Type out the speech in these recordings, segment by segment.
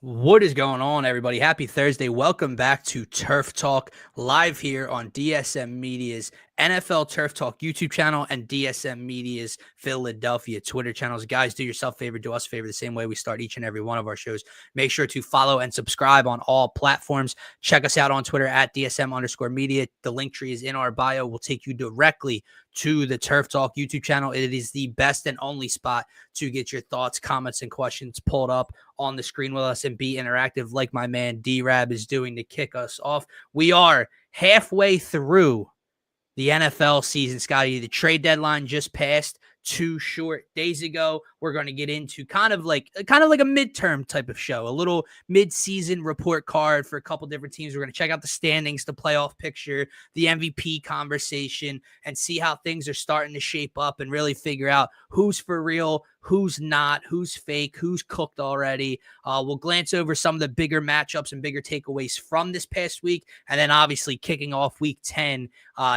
What is going on, everybody? Happy Thursday. Welcome back to Turf Talk, live here on DSM Media's NFL Turf Talk YouTube channel and DSM Media's Philadelphia Twitter channels. Guys, do yourself a favor, do us a favor the same way we start each and every one of our shows. Make sure to follow and subscribe on all platforms. Check us out on Twitter at DSM_media. The link tree is in our bio. We'll take you directly to the Turf Talk YouTube channel. It is the best and only spot to get your thoughts, comments, and questions pulled up on the screen with us and be interactive like my man D-Rab is doing to kick us off. We are halfway through the NFL season, Scotty. The trade deadline just passed 2 short days ago. We're going to get into kind of like a midterm type of show, a little mid-season report card for a couple different teams. We're going to check out the standings, the playoff picture, the MVP conversation, and see how things are starting to shape up and really figure out who's for real, who's not, who's fake, who's cooked already. We'll glance over some of the bigger matchups and bigger takeaways from this past week, and then obviously kicking off week 10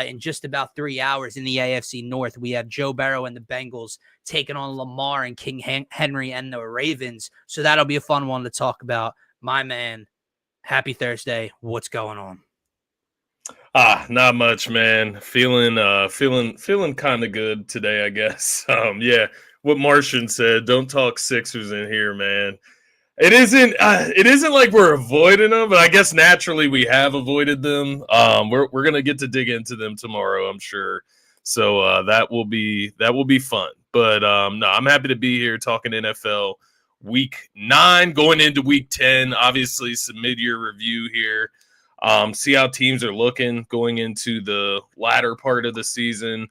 in just about 3 hours in the AFC North. We have Joe Burrow and the Bengals taking on Lamar and King Henry and the Ravens. So that'll be a fun one to talk about. My man, happy Thursday. What's going on? Not much, man. Feeling kind of good today, I guess. Yeah, what Martian said, don't talk Sixers in here, man. It isn't like we're avoiding them, but I guess naturally we have avoided them. We're gonna get to dig into them tomorrow, I'm sure. So that will be fun. But no, I'm happy to be here talking NFL week 9, going into week 10. Obviously, some mid-year review here. See how teams are looking going into the latter part of the season.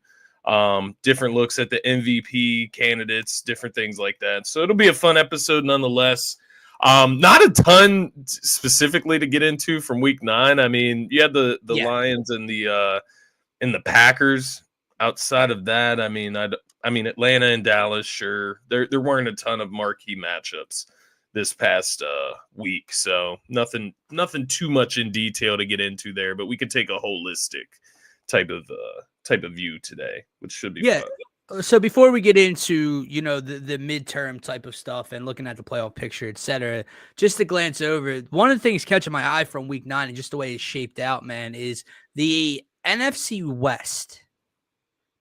Different looks at the MVP candidates, different things like that. So it'll be a fun episode nonetheless. Not a ton specifically to get into from week 9. I mean, you had the Lions and the Packers. Outside of that, I mean Atlanta and Dallas, sure. There weren't a ton of marquee matchups this past week, so nothing too much in detail to get into there. But we could take a holistic type of view today, which should be fun. So before we get into, the midterm type of stuff and looking at the playoff picture, et cetera, just to glance over, one of the things catching my eye from week 9 and just the way it's shaped out, man, is the NFC West.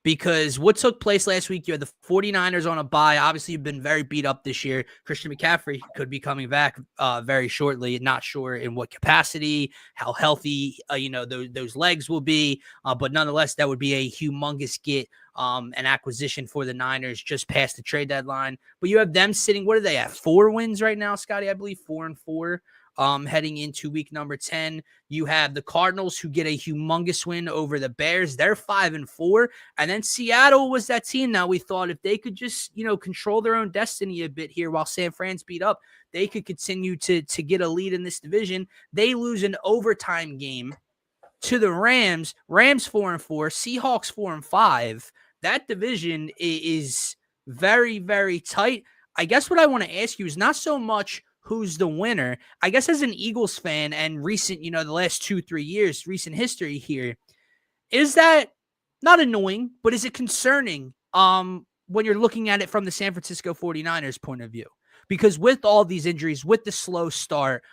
Because what took place last week, you had the 49ers on a bye. Obviously, you've been very beat up this year. Christian McCaffrey could be coming back very shortly. Not sure in what capacity, how healthy, those legs will be. But nonetheless, that would be a humongous get, an acquisition for the Niners just past the trade deadline. But you have them sitting, what are they at? 4 wins right now, Scotty, I believe, 4-4. Heading into week number 10, you have the Cardinals who get a humongous win over the Bears. They're 5-4. And then Seattle was that team that we thought if they could just, control their own destiny a bit here while San Fran's beat up, they could continue to get a lead in this division. They lose an overtime game to the Rams. Rams 4-4, Seahawks 4-5. That division is very, very tight. I guess what I want to ask you is not so much who's the winner. I guess as an Eagles fan and recent, the last 2-3 years, recent history here, is that not annoying, but is it concerning when you're looking at it from the San Francisco 49ers point of view? Because with all these injuries, with the slow start,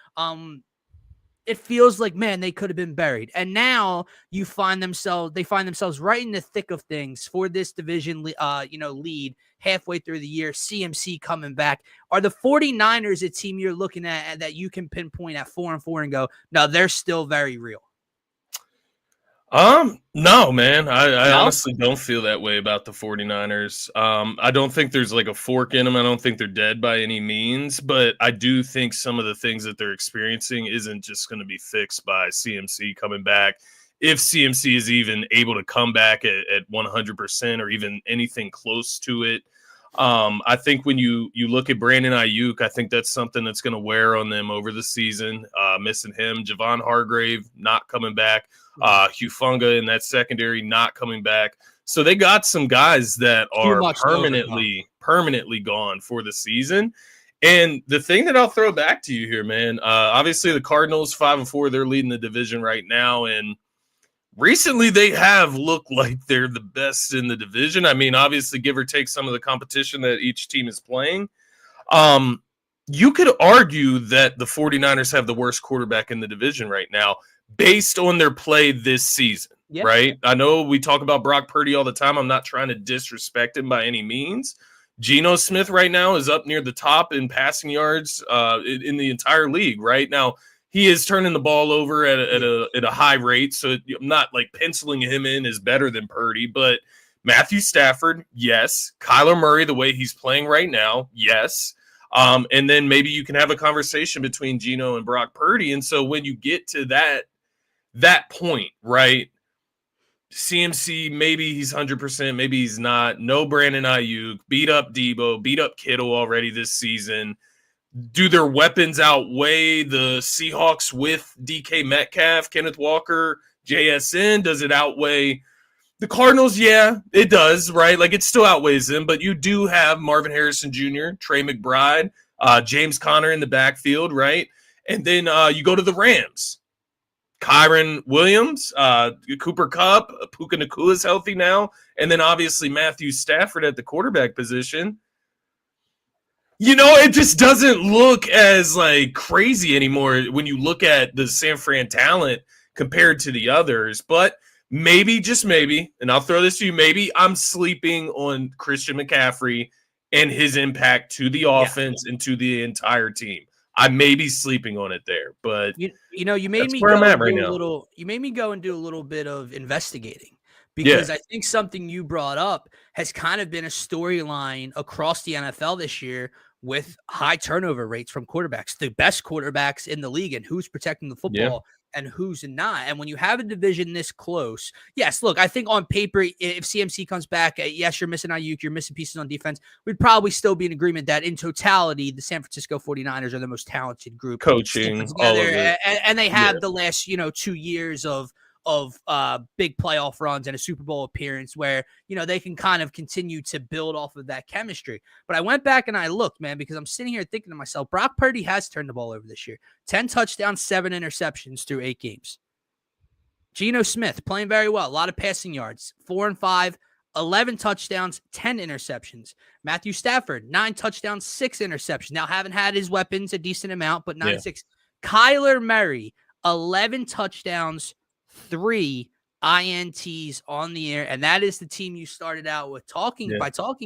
it feels like, man, they could have been buried. And now they find themselves right in the thick of things for this division, lead halfway through the year. CMC coming back. Are the 49ers a team you're looking at that you can pinpoint at 4-4 and go, no, they're still very real? No, man. I honestly don't feel that way about the 49ers. I don't think there's like a fork in them. I don't think they're dead by any means, but I do think some of the things that they're experiencing isn't just going to be fixed by CMC coming back. If CMC is even able to come back at 100% or even anything close to it. I think when you look at Brandon Ayuk, I think that's something that's going to wear on them over the season. Missing him, Javon Hargrave not coming back. Hufunga in that secondary not coming back. So they got some guys that are permanently gone for the season. And the thing that I'll throw back to you here, man, obviously the Cardinals 5-4, they're leading the division right now. And recently they have looked like they're the best in the division. I mean, obviously give or take some of the competition that each team is playing. you could argue that the 49ers have the worst quarterback in the division right now based on their play this season, Yeah. right? I know we talk about Brock Purdy all the time. I'm not trying to disrespect him by any means. Geno Smith right now is up near the top in passing yards in the entire league right now. He is turning the ball over at a high rate, so I'm not like penciling him in as better than Purdy, but Matthew Stafford, yes. Kyler Murray, the way he's playing right now, yes. And then maybe you can have a conversation between Geno and Brock Purdy. And so when you get to that point, right? CMC, maybe he's 100%, maybe he's not. No Brandon Ayuk, beat up Debo, beat up Kittle already this season. Do their weapons outweigh the Seahawks with DK Metcalf, Kenneth Walker, JSN? Does it outweigh the Cardinals? Yeah, it does, right? Like, it still outweighs them, but you do have Marvin Harrison Jr., Trey McBride, James Conner in the backfield, right? And then you go to the Rams. Kyron Williams, Cooper Kupp, Puka Nacua is healthy now, and then obviously Matthew Stafford at the quarterback position. You know, it just doesn't look as like crazy anymore when you look at the San Fran talent compared to the others. But maybe, just maybe, and I'll throw this to you, maybe I'm sleeping on Christian McCaffrey and his impact to the offense and to the entire team. I may be sleeping on it there, but you know, you made me where go I'm at and right do a now. little. You made me go and do a little bit of investigating Yeah, because I think something you brought up has kind of been a storyline across the NFL this year with high turnover rates from quarterbacks, the best quarterbacks in the league, and who's protecting the yeah, football and who's not. And when you have a division this close, yes, look, I think on paper, if CMC comes back, yes, you're missing Ayuk, you're missing pieces on defense, we'd probably still be in agreement that in totality, the San Francisco 49ers are the most talented group still put coaching, all together. of it. And they Yeah, have the last, 2 years of big playoff runs and a Super Bowl appearance where, they can kind of continue to build off of that chemistry. But I went back and I looked, man, because I'm sitting here thinking to myself, Brock Purdy has turned the ball over this year. 10 touchdowns, 7 interceptions through 8 games. Geno Smith playing very well. A lot of passing yards. 4 and 5, 11 touchdowns, 10 interceptions. Matthew Stafford, 9 touchdowns, 6 interceptions. Now, haven't had his weapons a decent amount, but 9 and 6. Kyler Murray, 11 touchdowns, 3 INTs on the air. And that is the team you started out with talking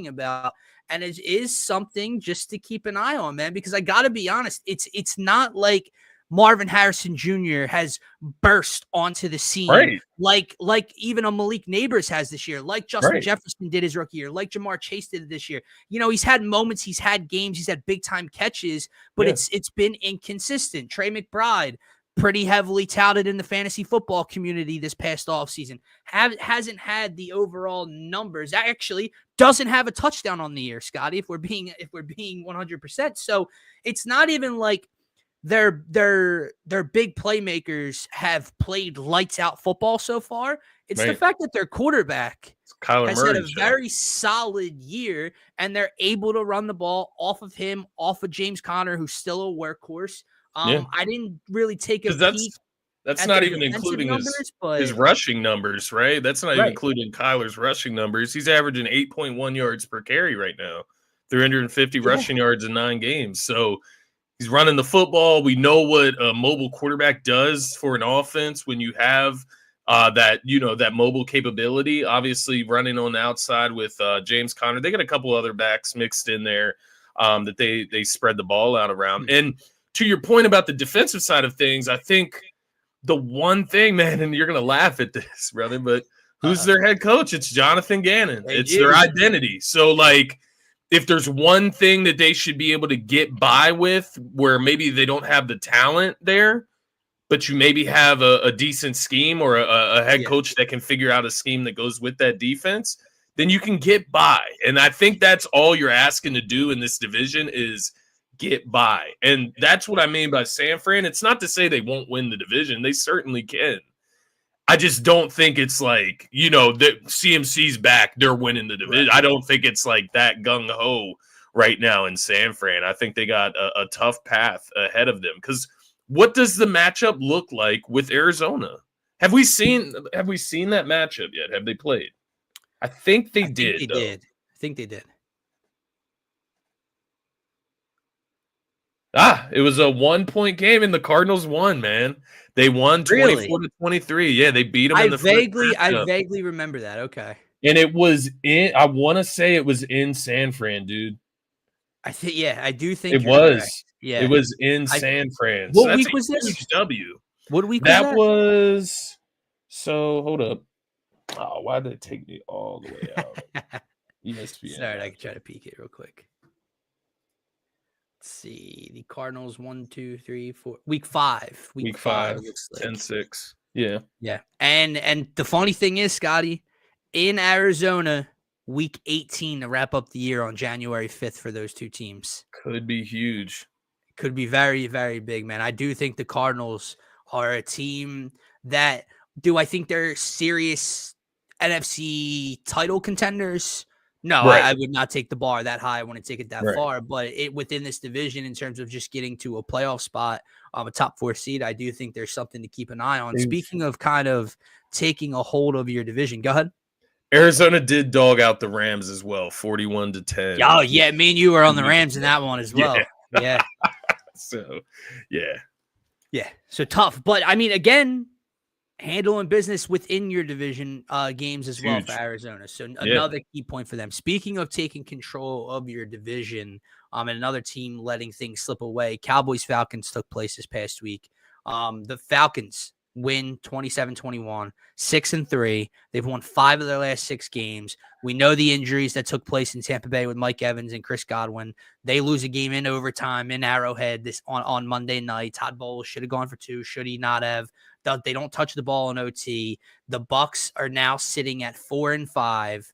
about. And it is something just to keep an eye on, man, because I got to be honest, it's not like Marvin Harrison Jr. has burst onto the scene like even a Malik Neighbors has this year, like Justin Jefferson did his rookie year, like Jamar Chase did this year. He's had moments, he's had games, he's had big time catches, but it's been inconsistent. Trey McBride, pretty heavily touted in the fantasy football community this past offseason, hasn't had the overall numbers. Actually doesn't have a touchdown on the year, Scotty, if we're being 100%. So it's not even like their big playmakers have played lights out football so far. It's the fact that their quarterback has had a very solid year, and they're able to run the ball off of him, off of James Conner, who's still a workhorse. I didn't really take a peek. That's not even including his rushing numbers, right? That's not even including Kyler's rushing numbers. He's averaging 8.1 yards per carry right now, 350 rushing yards in 9 games. So he's running the football. We know what a mobile quarterback does for an offense when you have that mobile capability. Obviously, running on the outside with James Conner. They got a couple other backs mixed in there that they spread the ball out around. And to your point about the defensive side of things, I think the one thing, man, and you're going to laugh at this, brother, but who's their head coach? It's Jonathan Gannon. It's their identity. So, like, if there's one thing that they should be able to get by with where maybe they don't have the talent there, but you maybe have a decent scheme or a head coach that can figure out a scheme that goes with that defense, then you can get by. And I think that's all you're asking to do in this division is get by. And that's what I mean by San Fran. It's not to say they won't win the division. They certainly can. I just don't think it's like, that CMC's back, they're winning the division. I don't think it's like that gung-ho right now in San Fran. I think they got a tough path ahead of them. Because what does the matchup look like with Arizona? Have we seen that matchup yet? Have they played? I think they did. I think they did. It was a 1-point game, and the Cardinals won, man. They won Really? 24-23. Yeah, they beat them I in the first matchup. vaguely remember that. Okay. And it was I wanna say it was in San Fran, dude. I do think It you're correct. was. It Yeah. was in I San Fran. So What that's week a was this? huge W. What week was That that? was so hold up. Oh, why did it take me all the way out? ESPN. Sorry, I can try to peek it real quick. Let's see. The Cardinals 1, 2, 3, 4. Week 5. Week Week 5 5, looks like. 10-6. Yeah. Yeah. And the funny thing is, Scotty, in Arizona, week 18 to wrap up the year on January 5th for those two teams. Could be huge. Could be very, very big, man. I do think the Cardinals are a team that I think they're serious NFC title contenders? No, Right. I would not take the bar that high. I wouldn't take it that Right. far. But within this division, in terms of just getting to a playoff spot, a top 4 seed, I do think there's something to keep an eye on. Speaking of kind of taking a hold of your division, go ahead. Arizona did dog out the Rams as well, 41-10. Oh, yeah. Me and you were on the Rams in that one as well. Yeah. So, yeah. Yeah. So tough. But, I mean, again, handling business within your division games as well for Arizona. So another key point for them. Speaking of taking control of your division and another team letting things slip away, Cowboys-Falcons took place this past week. The Falcons win 27-21, 6-3. They've won 5 of their last 6 games. We know the injuries that took place in Tampa Bay with Mike Evans and Chris Godwin. They lose a game in overtime in Arrowhead on Monday night. Todd Bowles should have gone for 2. Should he not have? They don't touch the ball in OT. The Bucs are now sitting at 4-5.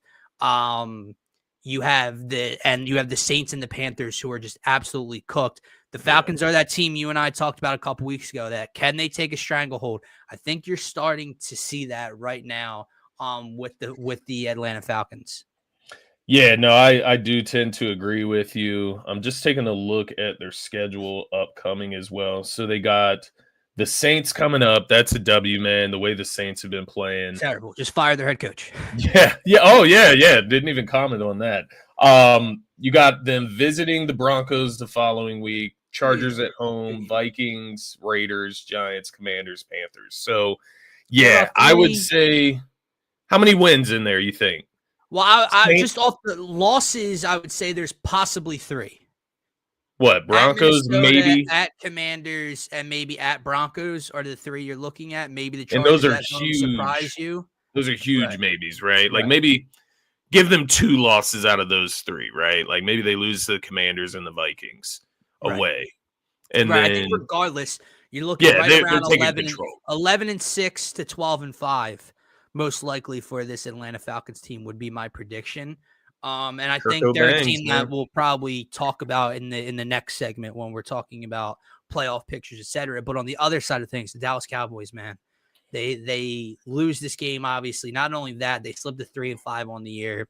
You have the Saints and the Panthers who are just absolutely cooked. The Falcons are that team you and I talked about a couple weeks ago that can they take a stranglehold? I think you're starting to see that right now with the Atlanta Falcons. Yeah, no, I do tend to agree with you. I'm just taking a look at their schedule upcoming as well. So they got the Saints coming up. That's a W, man. The way the Saints have been playing. Terrible. Just fire their head coach. Yeah. Oh, yeah. Didn't even comment on that. You got them visiting the Broncos the following week, Chargers at home, Vikings, Raiders, Giants, Commanders, Panthers. So, yeah, I would say how many wins in there, you think? Well, I just off the losses, I would say there's possibly 3. What, Broncos, maybe? At Commanders, and maybe at Broncos are the 3 you're looking at. Maybe the And Chargers those are at home huge. surprise you. Those are huge maybes, right? Like maybe give them 2 losses out of those 3, right? Like maybe they lose to the Commanders and the Vikings away. And then I think regardless, you're looking around 11-6 to 12-5, most likely for this Atlanta Falcons team would be my prediction. And I think they're a team that we'll probably talk about in the next segment when we're talking about playoff pictures, etc. But on the other side of things, the Dallas Cowboys, man, they lose this game. Obviously, not only that, they slipped to 3-5 on the year.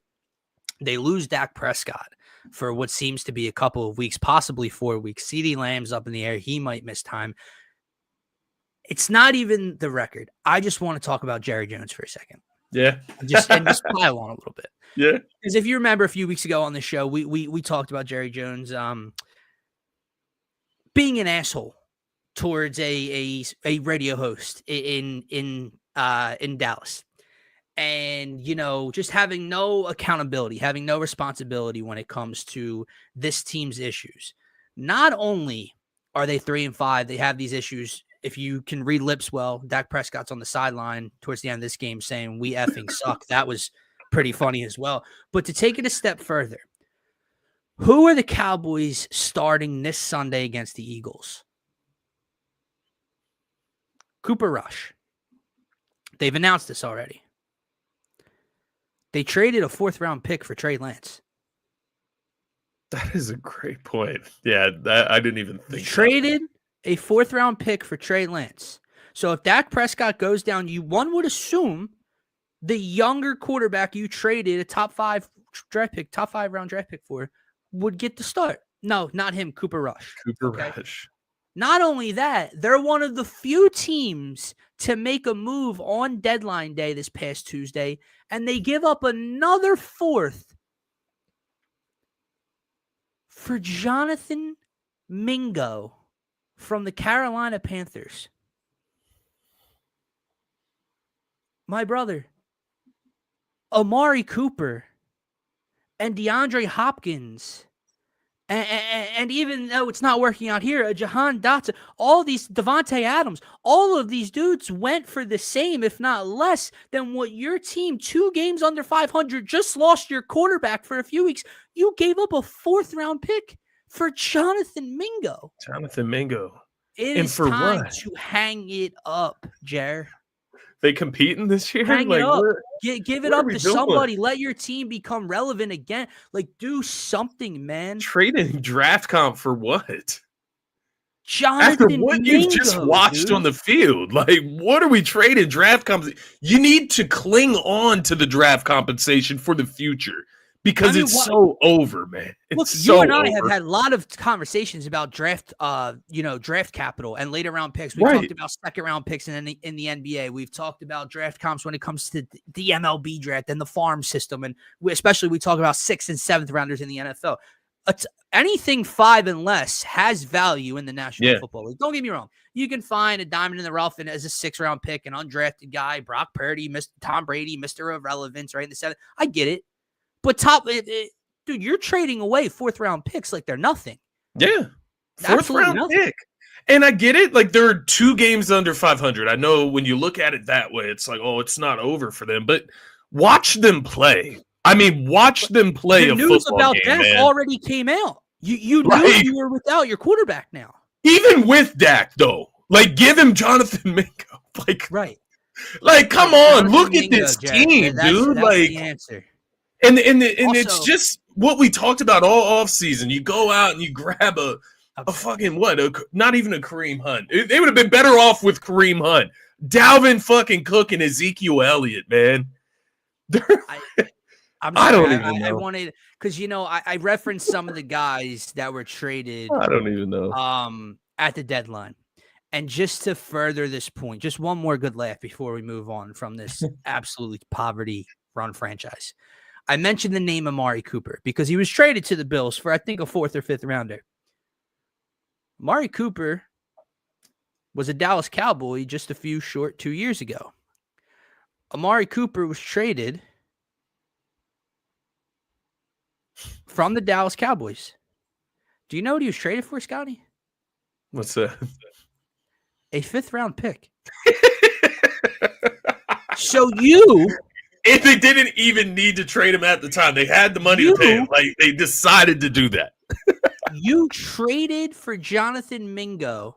They lose Dak Prescott for what seems to be a couple of weeks, possibly 4 weeks. CeeDee Lamb's up in the air. He might miss time. It's not even the record. I just want to talk about Jerry Jones for a second. Yeah. Just pile on a little bit. Yeah. Because if you remember a few weeks ago on the show, we talked about Jerry Jones being an asshole towards a radio host in Dallas. And, just having no accountability, having no responsibility when it comes to this team's issues. Not only are they 3-5, they have these issues. If you can read lips well, Dak Prescott's on the sideline towards the end of this game saying, "We effing suck." That was pretty funny as well. But to take it a step further, who are the Cowboys starting this Sunday against the Eagles? Cooper Rush. They've announced this already. They traded a 4th-round pick for Trey Lance. That is a great point. Yeah, I didn't even think. They traded a 4th-round pick for Trey Lance. So if Dak Prescott goes down, one would assume the younger quarterback you traded a top 5 round draft pick for would get the start. No, not him, Cooper Rush. Rush. Not only that, they're one of the few teams to make a move on deadline day this past Tuesday, and they give up another 4th for Jonathan Mingo from the Carolina Panthers. My brother, Amari Cooper, and DeAndre Hopkins. And even though it's not working out here, Jahan Dotson, all these, Devontae Adams, all of these dudes went for the same, if not less, than what your team, 2 games under 500, just lost your quarterback for a few weeks. You gave up a 4th-round pick for Jonathan Mingo. Jonathan Mingo. It And is for time what? to hang it up, Jer. They competing this year? Hang Like, it up. what? Give it what are up we to doing? somebody. Let your team become relevant again. Like, do something, man. Trading draft comp for what? After Jonathan what Mingo, you've just watched dude. on the field, like, what are we trading draft comp? You need to cling on to the draft compensation for the future because it's so over, man. It's Look, so you and I over. have had a lot of conversations about draft capital and later round picks. We've talked about 2nd-round picks in the NBA. We've talked about draft comps when it comes to the MLB draft and the farm system, and especially we talk about 6th and 7th rounders in the NFL. Anything 5 and less has value in the National Football League. Don't get me wrong. You can find a diamond in the rough and as a 6th-round pick, an undrafted guy, Brock Purdy, Tom Brady, Mr. Irrelevance, right in the 7th. I get it. But dude, you're trading away 4th-round picks like they're nothing. Yeah. 4th-round pick. And I get it. Like, there are 2 games under 500. I know when you look at it that way, it's like, oh, it's not over for them. But watch them play. I mean, watch them play a football game, news about Dak already came out. You knew you were without your quarterback now. Even with Dak, though. Like, give him Jonathan Mingo. Like, right. Like, come on. Look at this team, dude. That's like, the answer. And also, it's just what we talked about all offseason. You go out and you grab a fucking not even a Kareem Hunt. They would have been better off with Kareem Hunt. Dalvin fucking Cook and Ezekiel Elliott, man. I'm sorry, I don't even know. I wanted, because, I referenced some of the guys that were traded. I don't even know. At the deadline. And just to further this point, just one more good laugh before we move on from this absolutely poverty-run franchise. I mentioned the name Amari Cooper because he was traded to the Bills for, I think, a 4th or 5th rounder. Amari Cooper was a Dallas Cowboy just a few short 2 years ago. Amari Cooper was traded from the Dallas Cowboys. Do you know what he was traded for, Scotty? What's that? A 5th-round pick. So you... And they didn't even need to trade him at the time. They had the money to pay him. Like, they decided to do that. You traded for Jonathan Mingo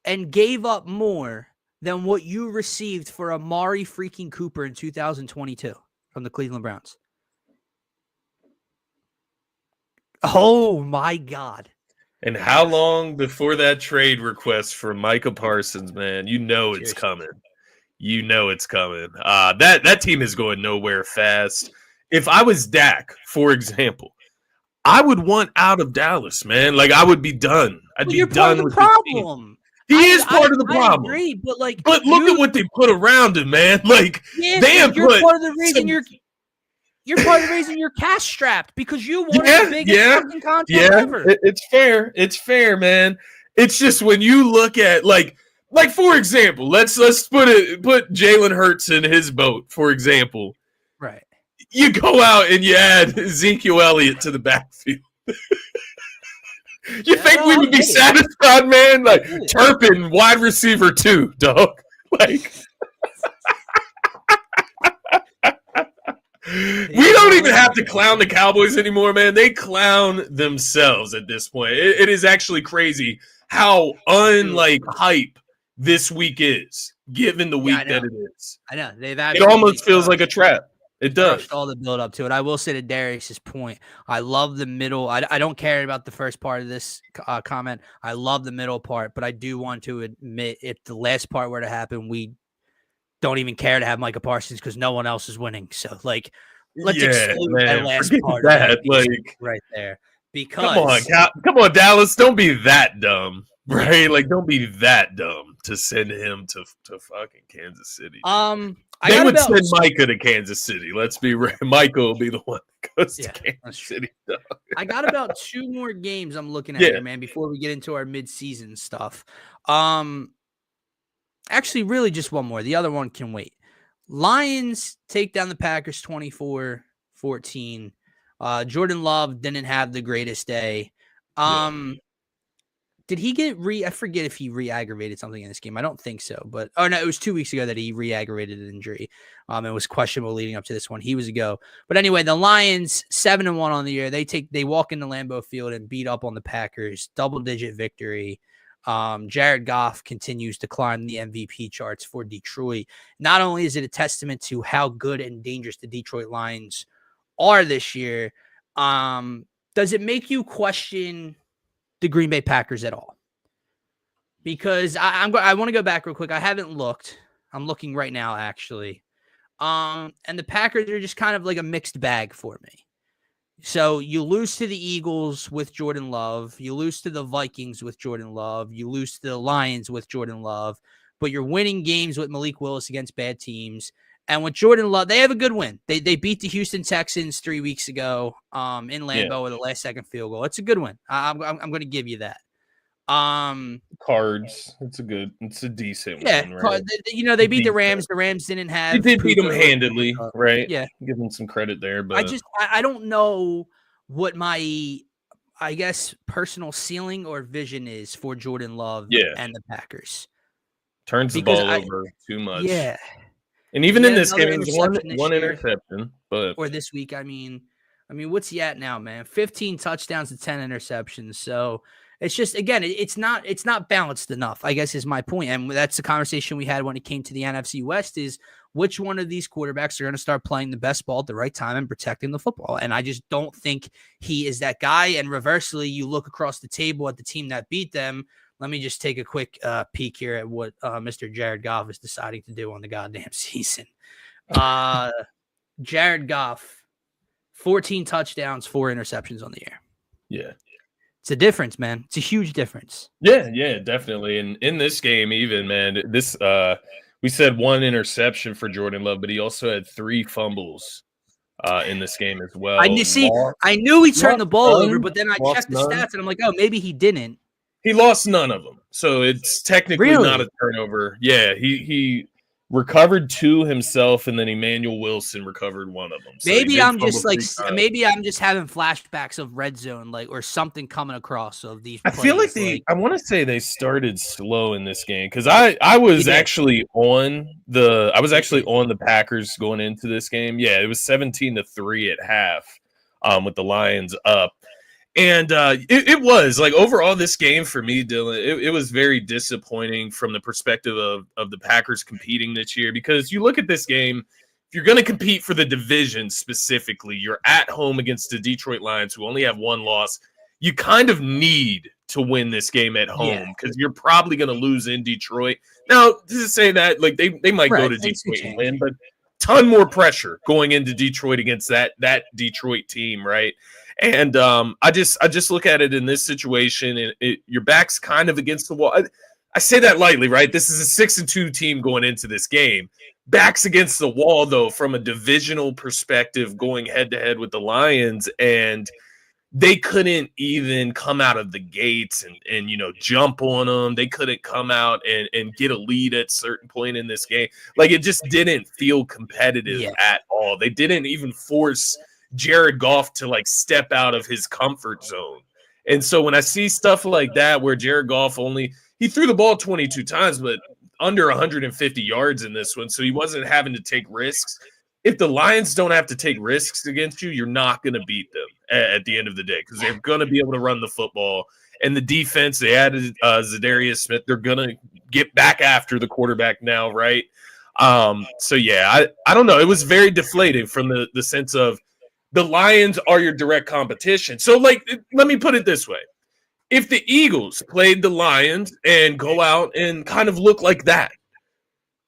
and gave up more than what you received for Amari freaking Cooper in 2022 from the Cleveland Browns. Oh, my God. And how long before that trade request for Micah Parsons, man? You know it's coming. You know it's coming. That team is going nowhere fast. If I was Dak, for example, I would want out of Dallas, man. Like, I would be done. I'd be done with the problem. He is part of the problem. I agree, but look at what they put around him, man. Like, they have you're part of the reason you're part of the reason you're cash strapped because you wanted the biggest fucking contract ever. It's fair. It's fair, man. It's just when you look at like for example, let's put Jalen Hurts in his boat, for example. Right. You go out and you add Ezekiel Elliott to the backfield. You think we would be satisfied, man? Like Turpin, wide receiver 2, dog. Like we don't even have to clown the Cowboys anymore, man. They clown themselves at this point. It is actually crazy how hype this week is, given the week that it is. I know. It almost feels like a trap. It does. All the build up to it. I will say to Darius's point, I love the middle. I don't care about the first part of this comment. I love the middle part, but I do want to admit if the last part were to happen, we don't even care to have Micah Parsons because no one else is winning. So, let's exclude that last part of that, right there. Because come on, Dallas, don't be that dumb, right? Like, don't be that dumb to send him to fucking Kansas City. They would send Micah to Kansas City. Let's be real. Micah will be the one that goes to Kansas City. I got about 2 more games I'm looking at here, man, before we get into our mid-season stuff. Actually, really just one more. The other one can wait. Lions take down the Packers 24-14. Jordan Love didn't have the greatest day. Did he get I forget if he re-aggravated something in this game. I don't think so. But no, it was 2 weeks ago that he re-aggravated an injury. It was questionable leading up to this one. He was a go. But anyway, the Lions 7-1 on the year. They walk into Lambeau Field and beat up on the Packers. Double-digit victory. Jared Goff continues to climb the MVP charts for Detroit. Not only is it a testament to how good and dangerous the Detroit Lions are this year, does it make you question the Green Bay Packers at all? Because I want to go back real quick. I haven't looked. I'm looking right now, actually. And the Packers are just kind of like a mixed bag for me. So you lose to the Eagles with Jordan Love. You lose to the Vikings with Jordan Love. You lose to the Lions with Jordan Love. But you're winning games with Malik Willis against bad teams. And with Jordan Love, they have a good win. They beat the Houston Texans 3 weeks ago in Lambeau with a last-second field goal. It's a good win. I'm going to give you that. Cards. It's a decent one, right? They beat the Rams. The Rams didn't have. They did beat them handedly, right? Yeah, give them some credit there. But I don't know what my, I guess, personal ceiling or vision is for Jordan Love and the Packers. Turns the ball over too much. Yeah. And even in this game, it was one interception. Or this week, I mean, what's he at now, man? 15 touchdowns and 10 interceptions. So it's just, again, it's not balanced enough, I guess is my point. And that's the conversation we had when it came to the NFC West is which one of these quarterbacks are going to start playing the best ball at the right time and protecting the football. And I just don't think he is that guy. And reversely, you look across the table at the team that beat them. Let me just take a quick peek here at what Mr. Jared Goff is deciding to do on the goddamn season. Jared Goff, 14 touchdowns, 4 interceptions on the year. Yeah. It's a difference, man. It's a huge difference. Yeah, definitely. And in this game, even, man, we said 1 interception for Jordan Love, but he also had 3 fumbles in this game as well. I knew he turned the ball over, but then I checked the stats and I'm like, oh, maybe he didn't. He lost none of them, so it's technically not a turnover. Yeah, he recovered 2 himself, and then Emmanuel Wilson recovered 1 of them. So maybe I'm just having flashbacks of red zone, like, or something coming across of these plays. I feel like I want to say they started slow in this game because I was actually on the Packers going into this game. Yeah, it was 17-3 at half, with the Lions up. And it was like overall this game for me, Dylan, it was very disappointing from the perspective of the Packers competing this year, because you look at this game, if you're going to compete for the division specifically, you're at home against the Detroit Lions, who only have 1 loss. You kind of need to win this game at home because you're probably going to lose in Detroit. Now, to say that, like they might go to Detroit and win, but ton more pressure going into Detroit against that Detroit team, right? And I just look at it in this situation, and your back's kind of against the wall. I say that lightly, right? This is a 6-2 team going into this game. Back's against the wall, though, from a divisional perspective, going head-to-head with the Lions, and they couldn't even come out of the gates and jump on them. They couldn't come out and get a lead at a certain point in this game. Like, it just didn't feel competitive at all. They didn't even force Jared Goff to like step out of his comfort zone. And so when I see stuff like that, where Jared Goff he threw the ball 22 times, but under 150 yards in this one. So he wasn't having to take risks. If the Lions don't have to take risks against you, you're not going to beat them at the end of the day, because they're going to be able to run the football. And the defense, they added Zadarius Smith. They're going to get back after the quarterback now, right? So yeah, I don't know. It was very deflating from the sense of, the Lions are your direct competition. So, like, let me put it this way. If the Eagles played the Lions and go out and kind of look like that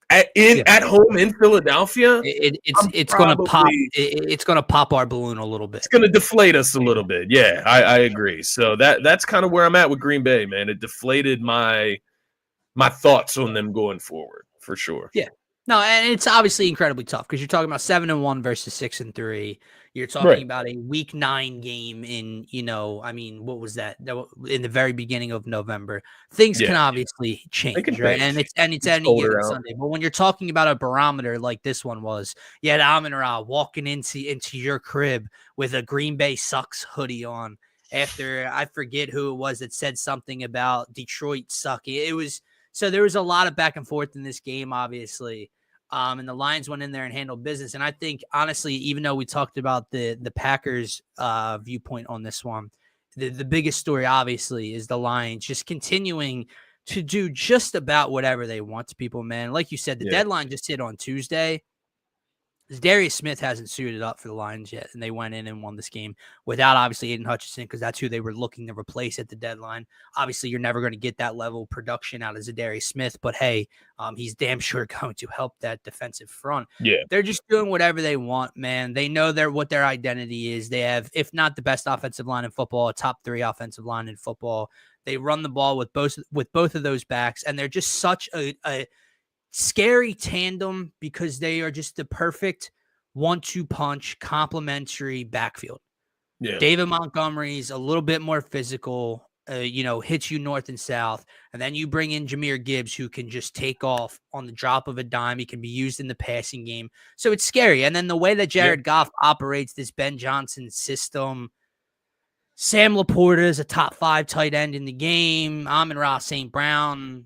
at home in Philadelphia, it's going to pop. It's going to pop our balloon a little bit. It's going to deflate us a little bit. Yeah, I agree. So that's kind of where I'm at with Green Bay, man. It deflated my thoughts on them going forward, for sure. Yeah. No, and it's obviously incredibly tough because you're talking about 7-1 versus 6-3. You're talking Right. about a week 9 game in, I mean, what was that? In the very beginning of November. Things can Yeah, obviously they can change, right? And change. it's It's any colder given out. Sunday. But when you're talking about a barometer like this one was, you had Amon-Ra walking into your crib with a Green Bay sucks hoodie on after I forget who it was that said something about Detroit sucking. So there was a lot of back and forth in this game, obviously. And the Lions went in there and handled business. And I think, honestly, even though we talked about the Packers viewpoint on this one, the biggest story, obviously, is the Lions just continuing to do just about whatever they want to people, man. Like you said, the Yeah, deadline just hit on Tuesday. Darius Smith hasn't suited up for the Lions yet, and they went in and won this game without obviously Aiden Hutchinson because that's who they were looking to replace at the deadline. Obviously, you're never going to get that level of production out of Zadarius Smith, but hey, he's damn sure going to help that defensive front. yeah, They're just doing whatever they want, man. They know what their identity is. They have, if not the best offensive line in football, a top 3 offensive line in football. They run the ball with both of those backs, and they're just such a scary tandem because they are just the perfect 1-2 punch complementary backfield. yeah, David Montgomery's a little bit more physical, hits you north and south. And then you bring in Jahmyr Gibbs, who can just take off on the drop of a dime. He can be used in the passing game. So it's scary. And then the way that yeah, Jared Goff operates this Ben Johnson system, Sam Laporta is a top 5 tight end in the game. Amon-Ra St. Brown.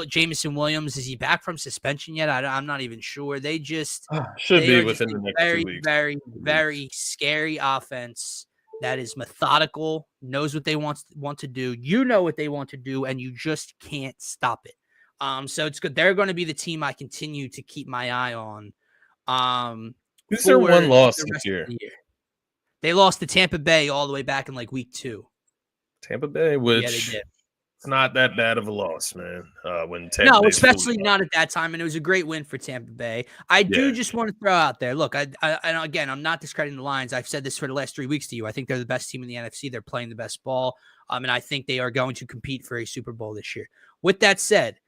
Jameson Williams, is he back from suspension yet? I'm not even sure. They should be are just within a the next 2 very, weeks. very, very scary offense that is methodical, knows what they want to do. You know what they want to do, and you just can't stop it. So it's good. They're going to be the team I continue to keep my eye on. Who's their For one loss the this rest year? of the year. They lost to Tampa Bay all the way back in like week 2. Tampa Bay, Yeah, they which did. it's not that bad of a loss, man. When Tampa No, Bay's especially fully not at that time, and it was a great win for Tampa Bay. I do yeah, just want to throw out there, look, and again, I'm not discrediting the Lions. I've said this for the last 3 weeks to you. I think they're the best team in the NFC. They're playing the best ball, and I think they are going to compete for a Super Bowl this year. With that said,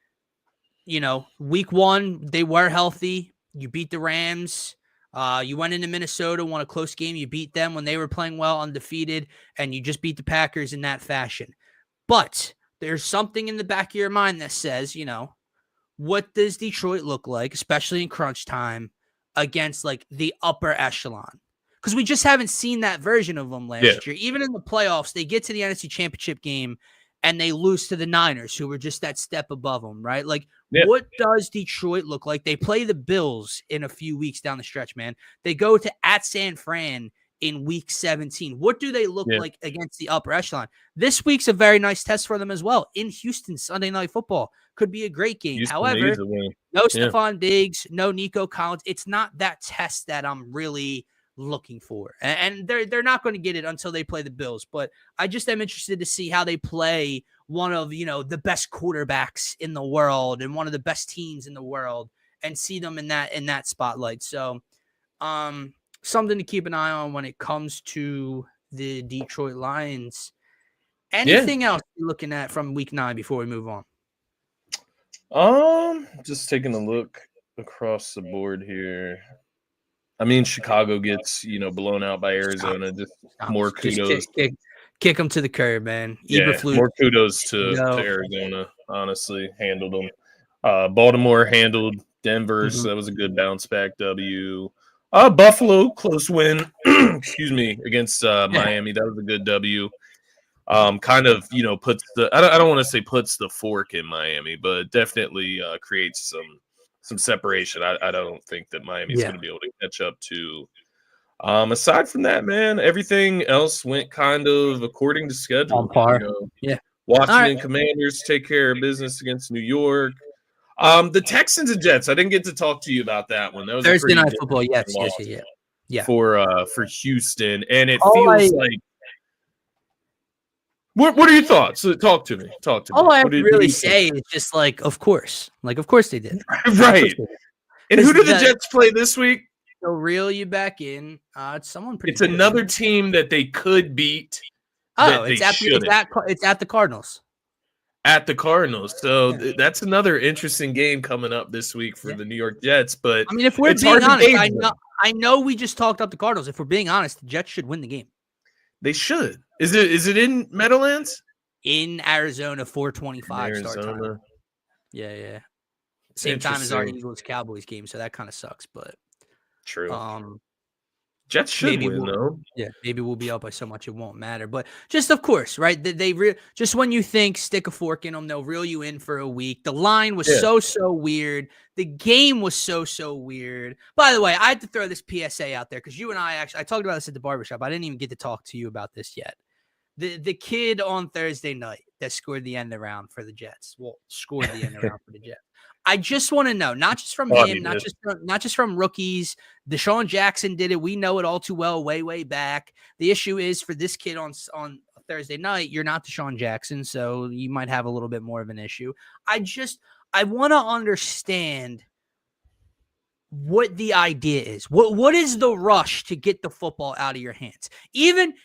week 1, they were healthy. You beat the Rams. You went into Minnesota, won a close game. You beat them when they were playing well, undefeated, and you just beat the Packers in that fashion. But there's something in the back of your mind that says, what does Detroit look like, especially in crunch time, against like the upper echelon? Because we just haven't seen that version of them yeah, last year. Even in the playoffs, they get to the NFC Championship game and they lose to the Niners, who were just that step above them, right? Like, yeah, what does Detroit look like? They play the Bills in a few weeks down the stretch, man. They go to at San Fran in week 17. What do they look yeah. like against the upper echelon? This week's a very nice test for them as well. In Houston, Sunday Night Football could be a great game. Houston However, needs a win. no Yeah, Stephon Diggs, no Nico Collins. It's not that test that I'm really looking for. And they're not going to get it until they play the Bills. But I just am interested to see how they play one of, the best quarterbacks in the world and one of the best teams in the world and see them in that spotlight. So, something to keep an eye on when it comes to the Detroit Lions. yeah. Anything else you're looking at from week 9 before we move on? Just taking a look across the board here. I mean, Chicago gets blown out by Arizona. Just more kudos. Kick them to the curb, man. Yeah, Eberflus, more kudos to no. Arizona. Honestly, handled them. Baltimore handled Denver, so that was a good bounce back W. Buffalo, close win. Excuse me, against Miami. That was a good W. Kind of puts the I don't want to say puts the fork in Miami, but definitely creates some separation. I don't think that Miami's going to be able to catch up to. Aside from that, man, everything else went kind of according to schedule. On par. Yeah. Washington Commanders take care of business against New York. The Texans and Jets. I didn't get to talk to you about that one. That was Thursday a pretty Night Football. Yes. Yeah. For Houston, and it feels like. What are your thoughts? Talk to me. All I have to really say is just of course they did. Right. And who do the Jets play this week? They'll reel you back in. It's someone pretty. It's another team that they could beat. Oh, it's at the Cardinals. at the Cardinals. So Yeah. that's another interesting game coming up this week for Yeah. the New York Jets. But I mean, if we're it's being hard to honest, gauge them. I know we just talked up the Cardinals. If we're being honest, the Jets should win the game They should. Is it in Meadowlands? in Arizona, In 4:25 start time. Arizona. Yeah, yeah. Same time as our Interesting. Eagles Cowboys game, so that kind of sucks. But True. um, Jets should maybe win though. maybe we'll be up by so much it won't matter. But just of course, right? Just when you think stick a fork in them, they'll reel you in for a week. The line was Yeah. so weird. The game was so weird. By the way, I had to throw this PSA out there because you and I talked about this at the barbershop. I didn't even get to talk to you about this yet. The kid on Thursday night that scored the end around for the Jets. Well, scored the end around for the Jets. I just want to know, not just from Thought he him, did. not just from rookies. Deshaun Jackson did it. We know it all too well, way back. The issue is for this kid on Thursday night, you're not Deshaun Jackson, so you might have a little bit more of an issue. I want to understand what the idea is. What is the rush to get the football out of your hands? Even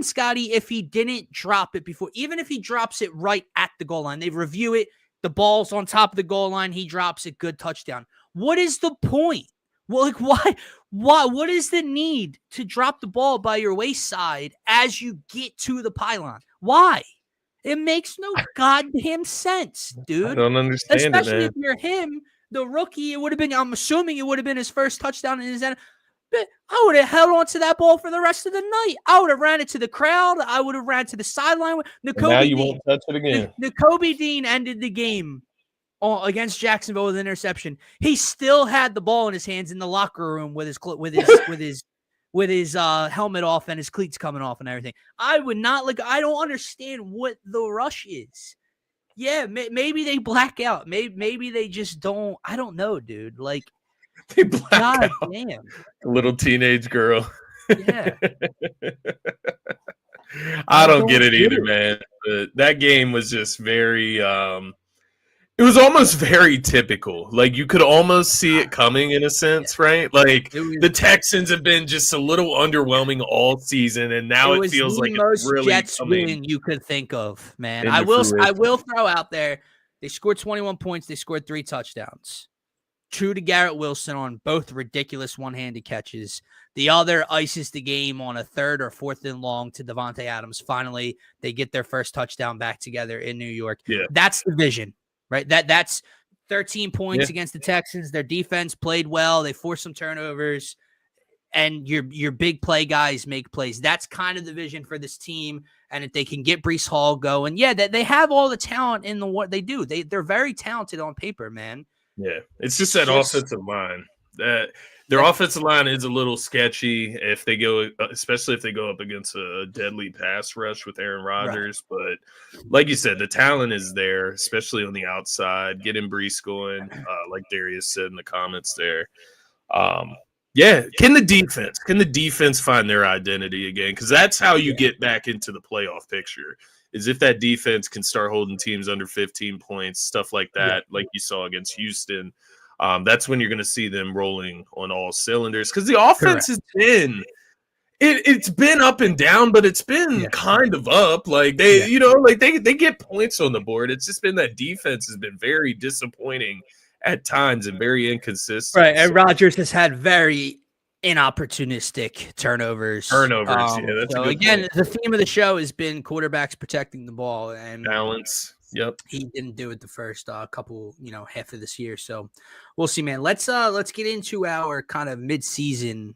Scotty, if he didn't drop it before, even if he drops it right at the goal line, they review it. The ball's on top of the goal line. He drops it. Good touchdown. What is the point? Well, like why? What is the need to drop the ball by your wayside as you get to the pylon? Why? It makes no goddamn sense, I dude. don't understand it, Especially man. if you're him, the rookie. It would have been. I'm assuming it would have been his first touchdown in his end. But I would have held on to that ball for the rest of the night. I would have ran it to the crowd. I would have ran to the sideline. And now you won't touch it again. Nakobe Dean ended the game against Jacksonville with an interception. He still had the ball in his hands in the locker room with his helmet off and his cleats coming off and everything. I would not I don't understand what the rush is. Yeah, maybe they black out. Maybe they just don't. I don't know, dude. Like, They black God out. damn. A little teenage girl. Yeah. I don't get it either, man. But that game was just very it was almost very typical. Like you could almost see it coming in a sense, right? Like the Texans have been just a little underwhelming all season, and now it feels like it's really Jets coming win you could think of, man. into I will fruition. throw out there. They scored 21 points. They scored 3 touchdowns. True to Garrett Wilson on both ridiculous one-handed catches. The other ices the game on a 3rd or 4th and long to Devontae Adams. Finally, they get their first touchdown back together in New York. Yeah. That's the vision, right? That's 13 points against the Texans. Their defense played well. They forced some turnovers, and your big play guys make plays. That's kind of the vision for this team. And if they can get Breece Hall going, they have all the talent in what they do. They're very talented on paper, man. Yeah, it's just that offensive line. That their offensive line is a little sketchy if they go, especially if they go up against a deadly pass rush with Aaron Rodgers. Right. But like you said, the talent is there, especially on the outside. Getting Breece going, like Darius said in the comments there. Can the defense find their identity again? Because that's how you get back into the playoff picture. Is if that defense can start holding teams under 15 points, stuff like that, like you saw against Houston, that's when you're going to see them rolling on all cylinders. Because the offense has been, it's been up and down, but it's been kind of up. Like they get points on the board. It's just been that defense has been very disappointing at times and very inconsistent. Right, and Rodgers has had very inopportunistic turnovers. That's so a good again, point. the theme of the show has been quarterbacks protecting the ball and balance. Yep, he didn't do it the first couple, half of this year. So we'll see, man. Let's get into our kind of mid-season.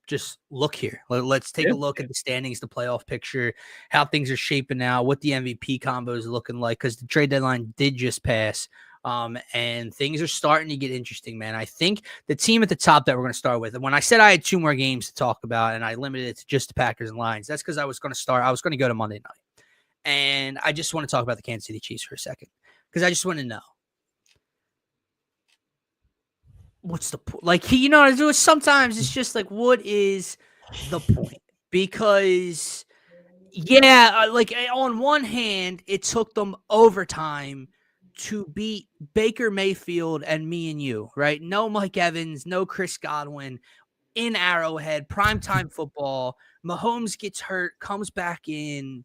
Just look here. Let's take a look at the standings, the playoff picture, how things are shaping out, what the MVP combo is looking like, because the trade deadline did just pass. And things are starting to get interesting, man. I think the team at the top that we're going to start with, and when I said I had 2 more games to talk about and I limited it to just the Packers and Lions, that's because I was going to go to Monday night. And I just want to talk about the Kansas City Chiefs for a second because I just want to know what's the point? Like, sometimes it's just like, what is the point? Because, like on one hand, it took them overtime to beat Baker Mayfield and me and you, right? No Mike Evans, no Chris Godwin in Arrowhead, primetime football. Mahomes gets hurt, comes back in,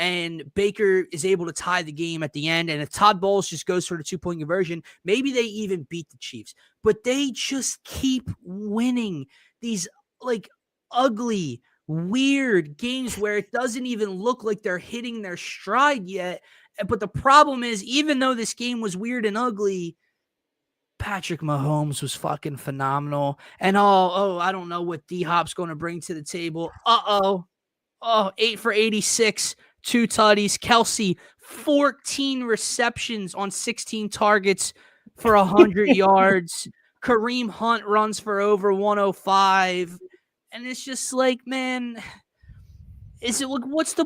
and Baker is able to tie the game at the end. And if Todd Bowles just goes for the 2-point conversion, maybe they even beat the Chiefs. But they just keep winning these like ugly, weird games where it doesn't even look like they're hitting their stride yet. But the problem is, even though this game was weird and ugly, Patrick Mahomes was fucking phenomenal. And I don't know what D-Hop's going to bring to the table. Oh, 8 for 86, 2 tutties. Kelsey, 14 receptions on 16 targets for 100 yards. Kareem Hunt runs for over 105. And it's just like, man, is it like what's the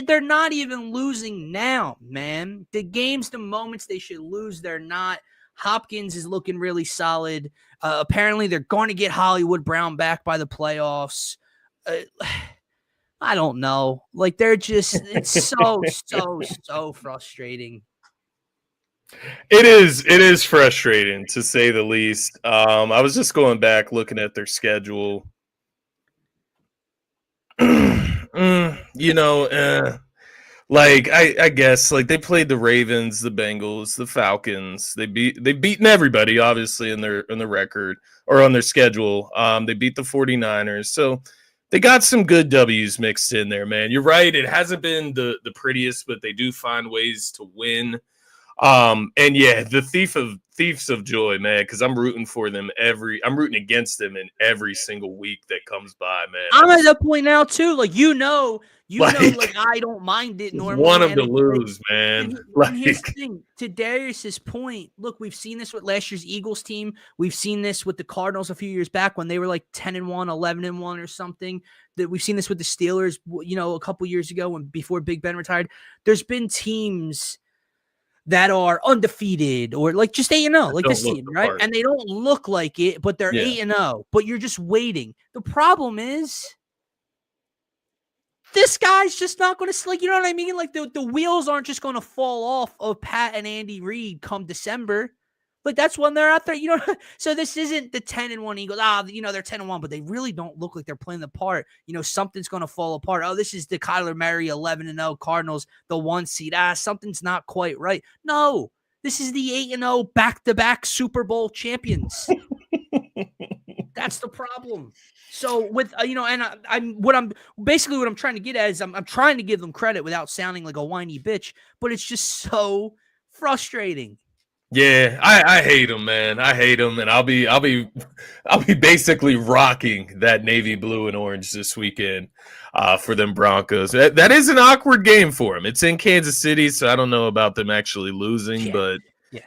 they're not even losing now, man. The games, the moments they should lose, they're not. Hopkins is looking really solid. Apparently, they're going to get Hollywood Brown back by the playoffs. I don't know. Like they're just it's so frustrating. It is frustrating to say the least. I was just going back looking at their schedule. Like I guess like they played the Ravens, the Bengals, the Falcons. They've beaten everybody obviously in their record or on their schedule. They beat the 49ers. So they got some good W's mixed in there, man. You're right. It hasn't been the prettiest, but they do find ways to win. And yeah, the thieves of joy, man, because I'm rooting for them I'm rooting against them in every single week that comes by, man. I'm at that point now too. Like like I don't mind it normally. Want them to lose, man. And here's the thing, to Darius's point, look, we've seen this with last year's Eagles team. We've seen this with the Cardinals a few years back when they were like 10-1, 11-1 or something. That we've seen this with the Steelers, a couple years ago before Big Ben retired. There's been teams that are undefeated or like just 8-0, like this team, right? And they don't look like it, but they're 8-0, but you're just waiting. The problem is this guy's just not going to, like, you know what I mean? Like the wheels aren't just going to fall off of Pat and Andy Reid come December. Like that's when they're out there, So this isn't the 10-1 Eagles. They're 10-1, but they really don't look like they're playing the part. Something's going to fall apart. Oh, this is the Kyler Murray 11-0 Cardinals, the 1 seed. Something's not quite right. No, this is the 8-0 back-to-back Super Bowl champions. That's the problem. So with what I'm trying to get at is I'm trying to give them credit without sounding like a whiny bitch, but it's just so frustrating. Yeah, I hate them, man. I hate them, and I'll be basically rocking that navy blue and orange this weekend for them Broncos. That is an awkward game for them. It's in Kansas City, so I don't know about them actually losing, but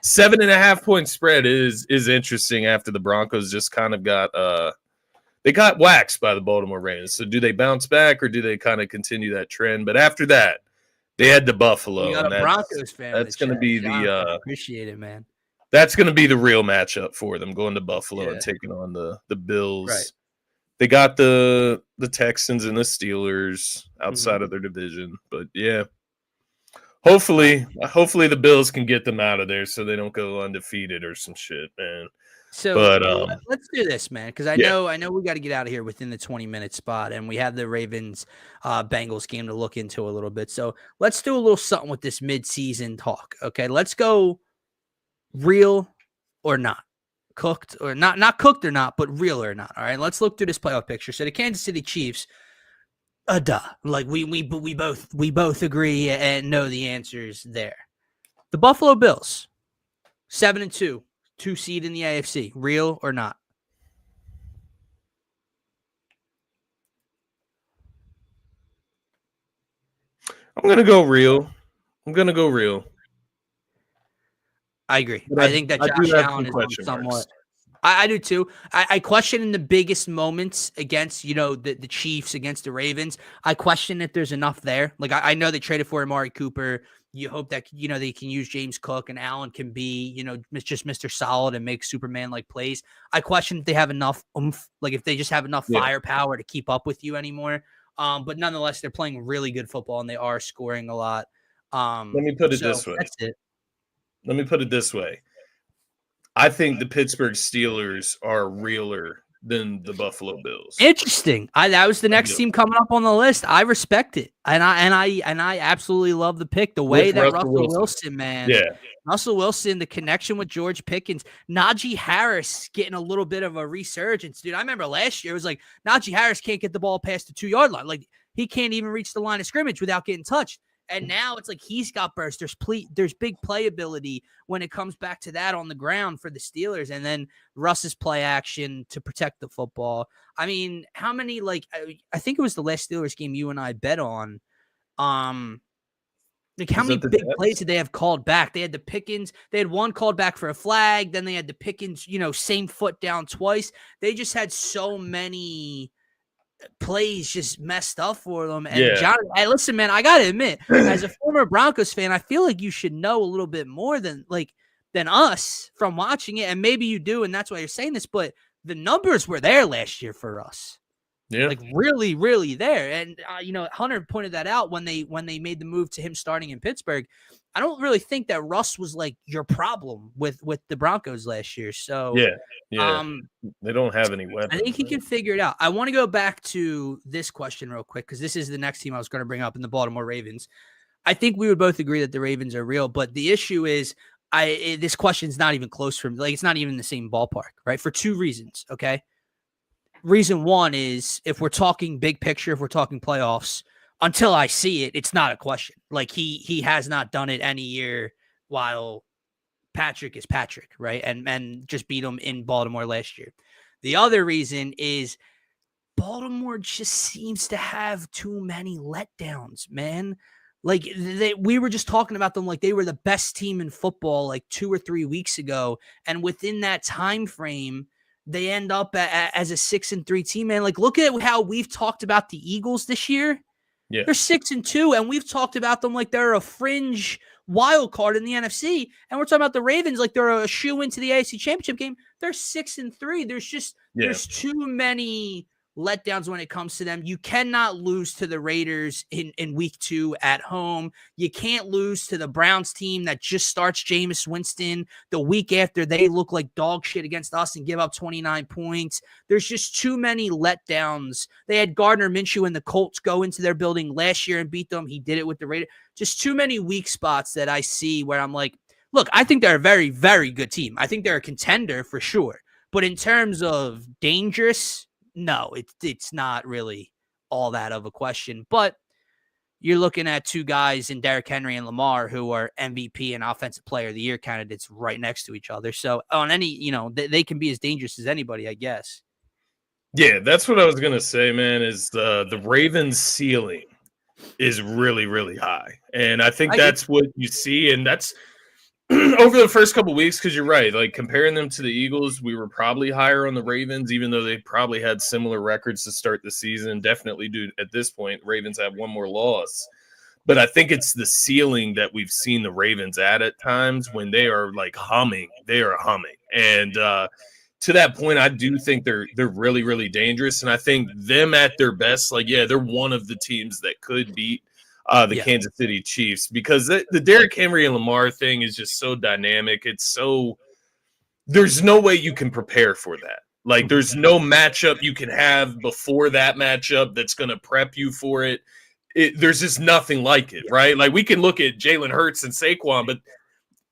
7.5 point spread is interesting after the Broncos just kind of got they got waxed by the Baltimore Ravens. So do they bounce back or do they kind of continue that trend? But after that, they had the Buffalo. You got a Broncos fan. That's going to be appreciate it, man. That's going to be the real matchup for them, going to Buffalo and taking on the Bills. Right. They got the Texans and the Steelers outside of their division, but yeah. Hopefully the Bills can get them out of there so they don't go undefeated or some shit, man. So let's do this, man, because I know we got to get out of here within the 20-minute spot, and we have the Ravens Bengals game to look into a little bit. So let's do a little something with this midseason talk. Okay, let's go real or not, cooked or not cooked or not, but real or not. All right, let's look through this playoff picture. So the Kansas City Chiefs, like we both agree and know the answers there. The Buffalo Bills, 7-2. 2 seed in the AFC, real or not? I'm going to go real. I agree. I think that Josh Allen is somewhat. I do too. I question in the biggest moments against, the Chiefs, against the Ravens. I question if there's enough there. Like, I know they traded for Amari Cooper. You hope that, they can use James Cook and Allen can be, just Mr. Solid and make Superman-like plays. I question if they have enough oomph, like if they just have enough firepower to keep up with you anymore. But nonetheless, they're playing really good football and they are scoring a lot. Let me put it this way. That's it. Let me put it this way. I think the Pittsburgh Steelers are realer than the Buffalo Bills. Interesting. That was the next team coming up on the list. I respect it, and I absolutely love the pick. The way With that Russell Wilson, man, Yeah. Russell Wilson, the connection with George Pickens, Najee Harris getting a little bit of a resurgence, dude. I remember last year it was like Najee Harris can't get the ball past the 2-yard line, like he can't even reach the line of scrimmage without getting touched. And now it's like he's got burst. There's big playability when it comes back to that on the ground for the Steelers, and then Russ's play action to protect the football. I mean, how many, like, I think it was the last Steelers game you and I bet on. Like, how many big plays did they have called back? They had the Pickens. They had one called back for a flag. Then they had the Pickens, same foot down twice. They just had so many plays just messed up for them. And John, hey, listen, man, I gotta admit, as a former Broncos fan, I feel like you should know a little bit more than us from watching it. And maybe you do, and that's why you're saying this, but the numbers were there last year for us. Yeah. Like really, really there. And Hunter pointed that out when they made the move to him starting in Pittsburgh. I don't really think that Russ was like your problem with the Broncos last year. So they don't have any weapons. I think he can figure it out. I want to go back to this question real quick, because this is the next team I was going to bring up in the Baltimore Ravens. I think we would both agree that the Ravens are real, but the issue is this question's not even close for me. Like, it's not even in the same ballpark, right? For two reasons. Okay. Reason one is, if we're talking big picture, if we're talking playoffs, until I see it, it's not a question. Like, he has not done it any year while Patrick is Patrick, right? And just beat him in Baltimore last year. The other reason is Baltimore just seems to have too many letdowns, man. Like, we were just talking about them like they were the best team in football like 2 or 3 weeks ago, and within that time frame, they end up as a 6-3 team, man. Like, look at how we've talked about the Eagles this year. Yeah. They're 6-2, and we've talked about them like they're a fringe wild card in the NFC. And we're talking about the Ravens like they're a shoe into the AFC Championship game. They're 6-3. There's too many letdowns when it comes to them. You cannot lose to the Raiders in week 2 at home. You can't lose to the Browns team that just starts Jameis Winston the week after they look like dog shit against us and give up 29 points. There's just too many letdowns. They had Gardner Minshew and the Colts go into their building last year and beat them. He did it with the Raiders. Just too many weak spots that I see where I'm like, look, I think they're a very, very good team. I think they're a contender for sure. But in terms of dangerous, no, it's not really all that of a question. But you're looking at two guys in Derrick Henry and Lamar who are MVP and Offensive Player of the Year candidates right next to each other. So on any, they can be as dangerous as anybody, I guess. Yeah, that's what I was going to say, man, is the Ravens ceiling is really, really high. And I think that's what you see. And that's over the first couple of weeks, because you're right. Like, comparing them to the Eagles, we were probably higher on the Ravens, even though they probably had similar records to start the season. Definitely do at this point. Ravens have one more loss. But I think it's the ceiling that we've seen the Ravens at times when they are like humming. They are humming. And to that point, I do think they're really, really dangerous. And I think them at their best, like, they're one of the teams that could beat the Kansas City Chiefs, because the Derrick Henry and Lamar thing is just so dynamic. It's so – there's no way you can prepare for that. Like, there's no matchup you can have before that matchup that's going to prep you for it. There's just nothing like it, right? Like, we can look at Jalen Hurts and Saquon, but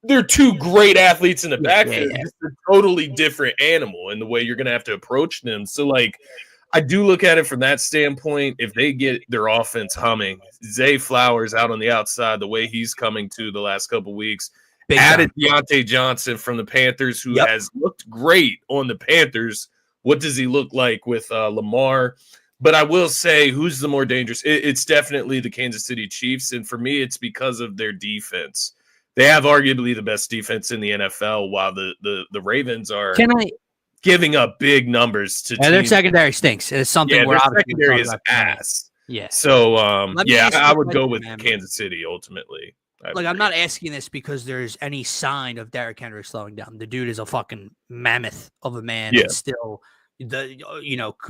they're two great athletes in the backfield. It's a totally different animal in the way you're going to have to approach them. So, like – I do look at it from that standpoint. If they get their offense humming, Zay Flowers out on the outside, the way he's coming to the last couple of weeks, added Deontay Johnson from the Panthers, who has looked great on the Panthers. What does he look like with Lamar? But I will say, who's the more dangerous? It's definitely the Kansas City Chiefs, and for me, it's because of their defense. They have arguably the best defense in the NFL, while the Ravens are giving up big numbers to teams. Their secondary stinks. It's something their secondary is ass. Yeah. So, I would go with Kansas City ultimately. Like, I'm not asking this because there's any sign of Derrick Henry slowing down. The dude is a fucking mammoth of a man. Yeah. And still,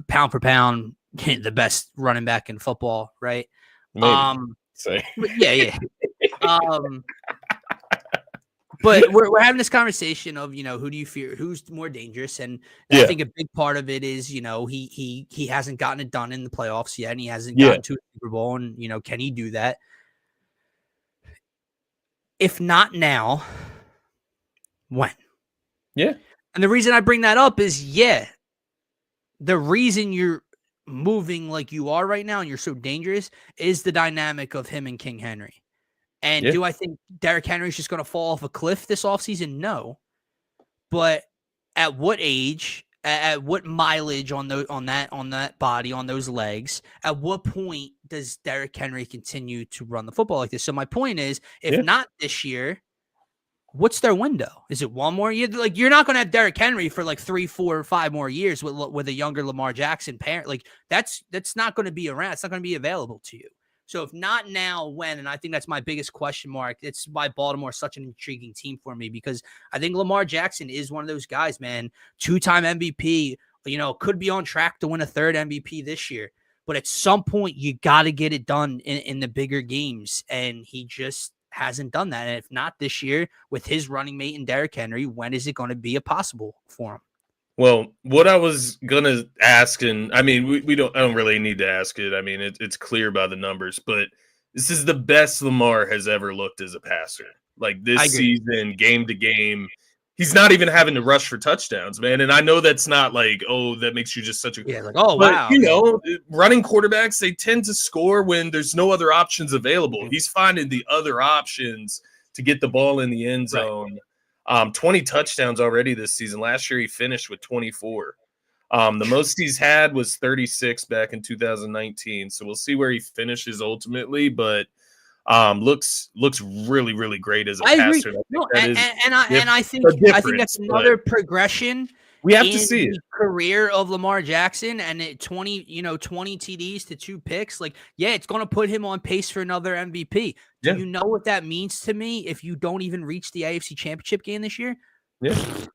pound for pound, the best running back in football, right? Maybe. But But we're having this conversation of, who do you fear, who's more dangerous, and I Yeah. think a big part of it is, he hasn't gotten it done in the playoffs yet, and he hasn't Yeah. gotten to a Super Bowl, and can he do that? If not now, when? Yeah. And the reason I bring that up is, the reason you're moving like you are right now and you're so dangerous is the dynamic of him and King Henry. And Yeah. do I think Derrick Henry's just going to fall off a cliff this offseason? No. But at what age, at what mileage on that body, on those legs, at what point does Derrick Henry continue to run the football like this? So my point is, if Yeah. not this year, what's their window? Is it one more year? Like, you're not going to have Derrick Henry for like 3, 4, 5 more years with a younger Lamar Jackson parent. Like, that's not going to be around. It's not going to be available to you. So if not now, when? And I think that's my biggest question mark. It's why Baltimore is such an intriguing team for me, because I think Lamar Jackson is one of those guys, man. 2-time MVP, could be on track to win a 3rd MVP this year. But at some point, you got to get it done in the bigger games. And he just hasn't done that. And if not this year, with his running mate and Derrick Henry, when is it going to be a possible for him? Well, what I was gonna ask, and I mean, I don't really need to ask it. I mean, it's clear by the numbers, but this is the best Lamar has ever looked as a passer. Like I this agree. season, game to game, he's not even having to rush for touchdowns, man. And I know that's not like, oh, that makes you just such a. Yeah, like, oh, But wow. running quarterbacks, they tend to score when there's no other options available. Mhm. He's finding the other options to get the ball in the end Right. zone. 20 touchdowns already this season. Last year he finished with 24. The most he's had was 36 back in 2019. So we'll see where he finishes ultimately, but looks really, really great as a I agree. passer. I think No, that and, is and, and I think a I think that's difference, another but progression we have to in see it. the career of Lamar Jackson, and 20 TDs to 2 picks. Like, yeah, it's going to put him on pace for another MVP. Do Yeah. you know what that means to me if you don't even reach the AFC Championship game this year? Yeah.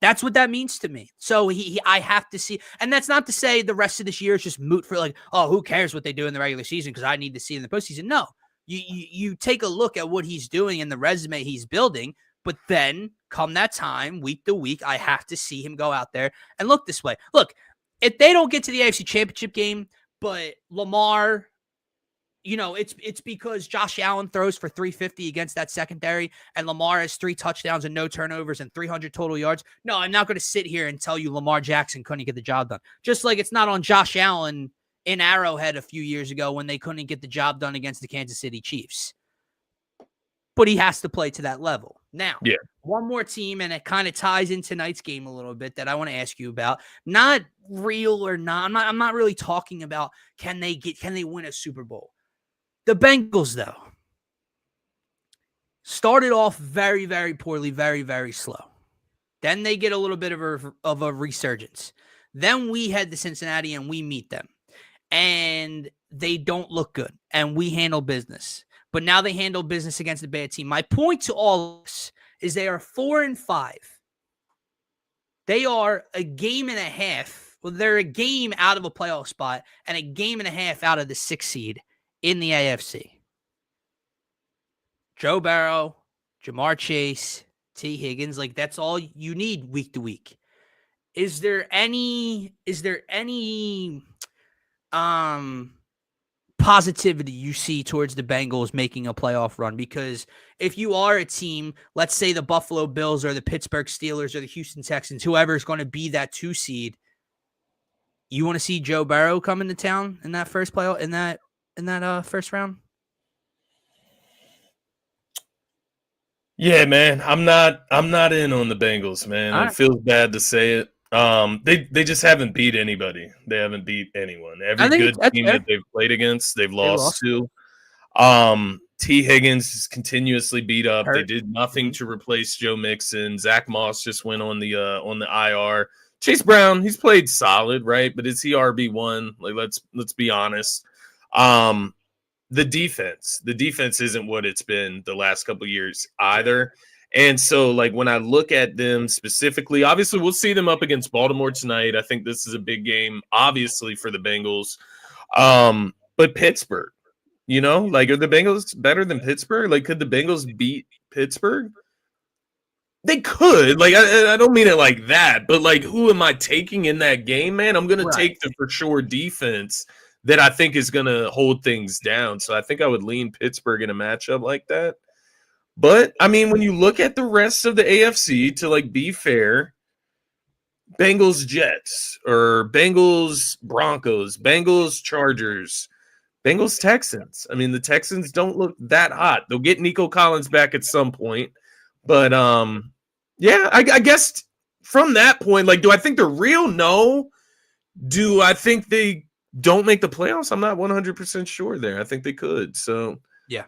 That's what that means to me. So I have to see, and that's not to say the rest of this year is just moot for like, oh, who cares what they do in the regular season because I need to see in the postseason. No, you take a look at what he's doing and the resume he's building, but then come that time, week to week, I have to see him go out there and look this way. Look, if they don't get to the AFC Championship game, but Lamar, it's because Josh Allen throws for 350 against that secondary and Lamar has 3 touchdowns and no turnovers and 300 total yards. No, I'm not going to sit here and tell you Lamar Jackson couldn't get the job done. Just like it's not on Josh Allen in Arrowhead a few years ago when they couldn't get the job done against the Kansas City Chiefs. But he has to play to that level. Now, Yeah. one more team, and it kind of ties in tonight's game a little bit that I want to ask you about. Not real or not. I'm not really talking about can they win a Super Bowl. The Bengals, though, started off very, very poorly, very, very slow. Then they get a little bit of a resurgence. Then we head to Cincinnati and we meet them. And they don't look good. And we handle business. But now they handle business against a bad team. My point to all of this is they are 4-5. They are a game and a half. Well, they're a game out of a playoff spot and a game and a half out of the 6th seed in the AFC. Joe Burrow, Jamar Chase, T. Higgins, like that's all you need week to week. Is there any positivity you see towards the Bengals making a playoff run? Because if you are a team, let's say the Buffalo Bills or the Pittsburgh Steelers or the Houston Texans, whoever is going to be that 2 seed, you want to see Joe Burrow come into town in that first playoff in that first round? Yeah, man. I'm not in on the Bengals, man. All It right. feels bad to say it. They just haven't beat anybody. They haven't beat anyone. I Every think good that's team fair. that they've played against, they've They lost lost. to. T. Higgins is continuously beat up. They Hurt. did nothing to replace Joe Mixon. Zach Moss just went on the IR. Chase Brown, he's played solid, right? But is he RB1? Like let's be honest. The defense isn't what it's been the last couple of years either. And so, like, when I look at them specifically, obviously we'll see them up against Baltimore tonight. I think this is a big game, obviously, for the Bengals. But Pittsburgh, like, are the Bengals better than Pittsburgh? Like, could the Bengals beat Pittsburgh? They could. Like, I don't mean it like that, but like, who am I taking in that game, man? I'm going to Right. take the for sure defense that I think is going to hold things down. So I think I would lean Pittsburgh in a matchup like that. But I mean, when you look at the rest of the AFC, to like be fair, Bengals Jets or Bengals Broncos, Bengals Chargers, Bengals Texans. I mean, the Texans don't look that hot. They'll get Nico Collins back at some point, but yeah, I guess from that point, like, do I think they're real? No. Do I think they don't make the playoffs? I'm not 100% sure there. I think they could. So Yeah.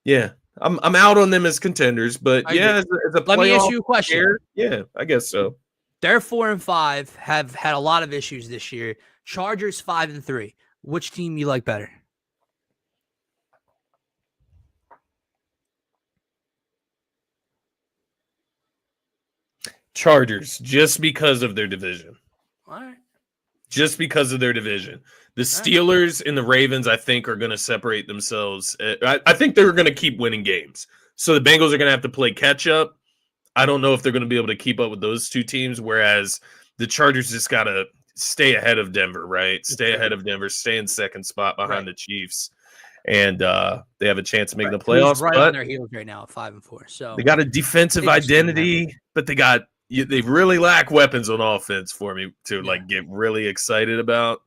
yeah, I'm out on them as contenders, but I yeah, agree. as a Let me ask playoff you a question. pair, yeah, I guess so. They're 4-5, have had a lot of issues this year. Chargers 5-3. Which team you like better? Chargers, just because of their division. All right. Just because of their division. The All right. Steelers and the Ravens, I think, are going to separate themselves. I think they're going to keep winning games. So the Bengals are going to have to play catch up. I don't know if they're going to be able to keep up with those two teams, whereas the Chargers just got to stay ahead of Denver, right? Stay ahead of Denver, stay in second spot behind the Chiefs, and they have a chance of making the playoffs. Who's right but on their heels right now at 5-4. So they got a defensive interesting, identity, but they really lack weapons on offense for me to Yeah. like get really excited about.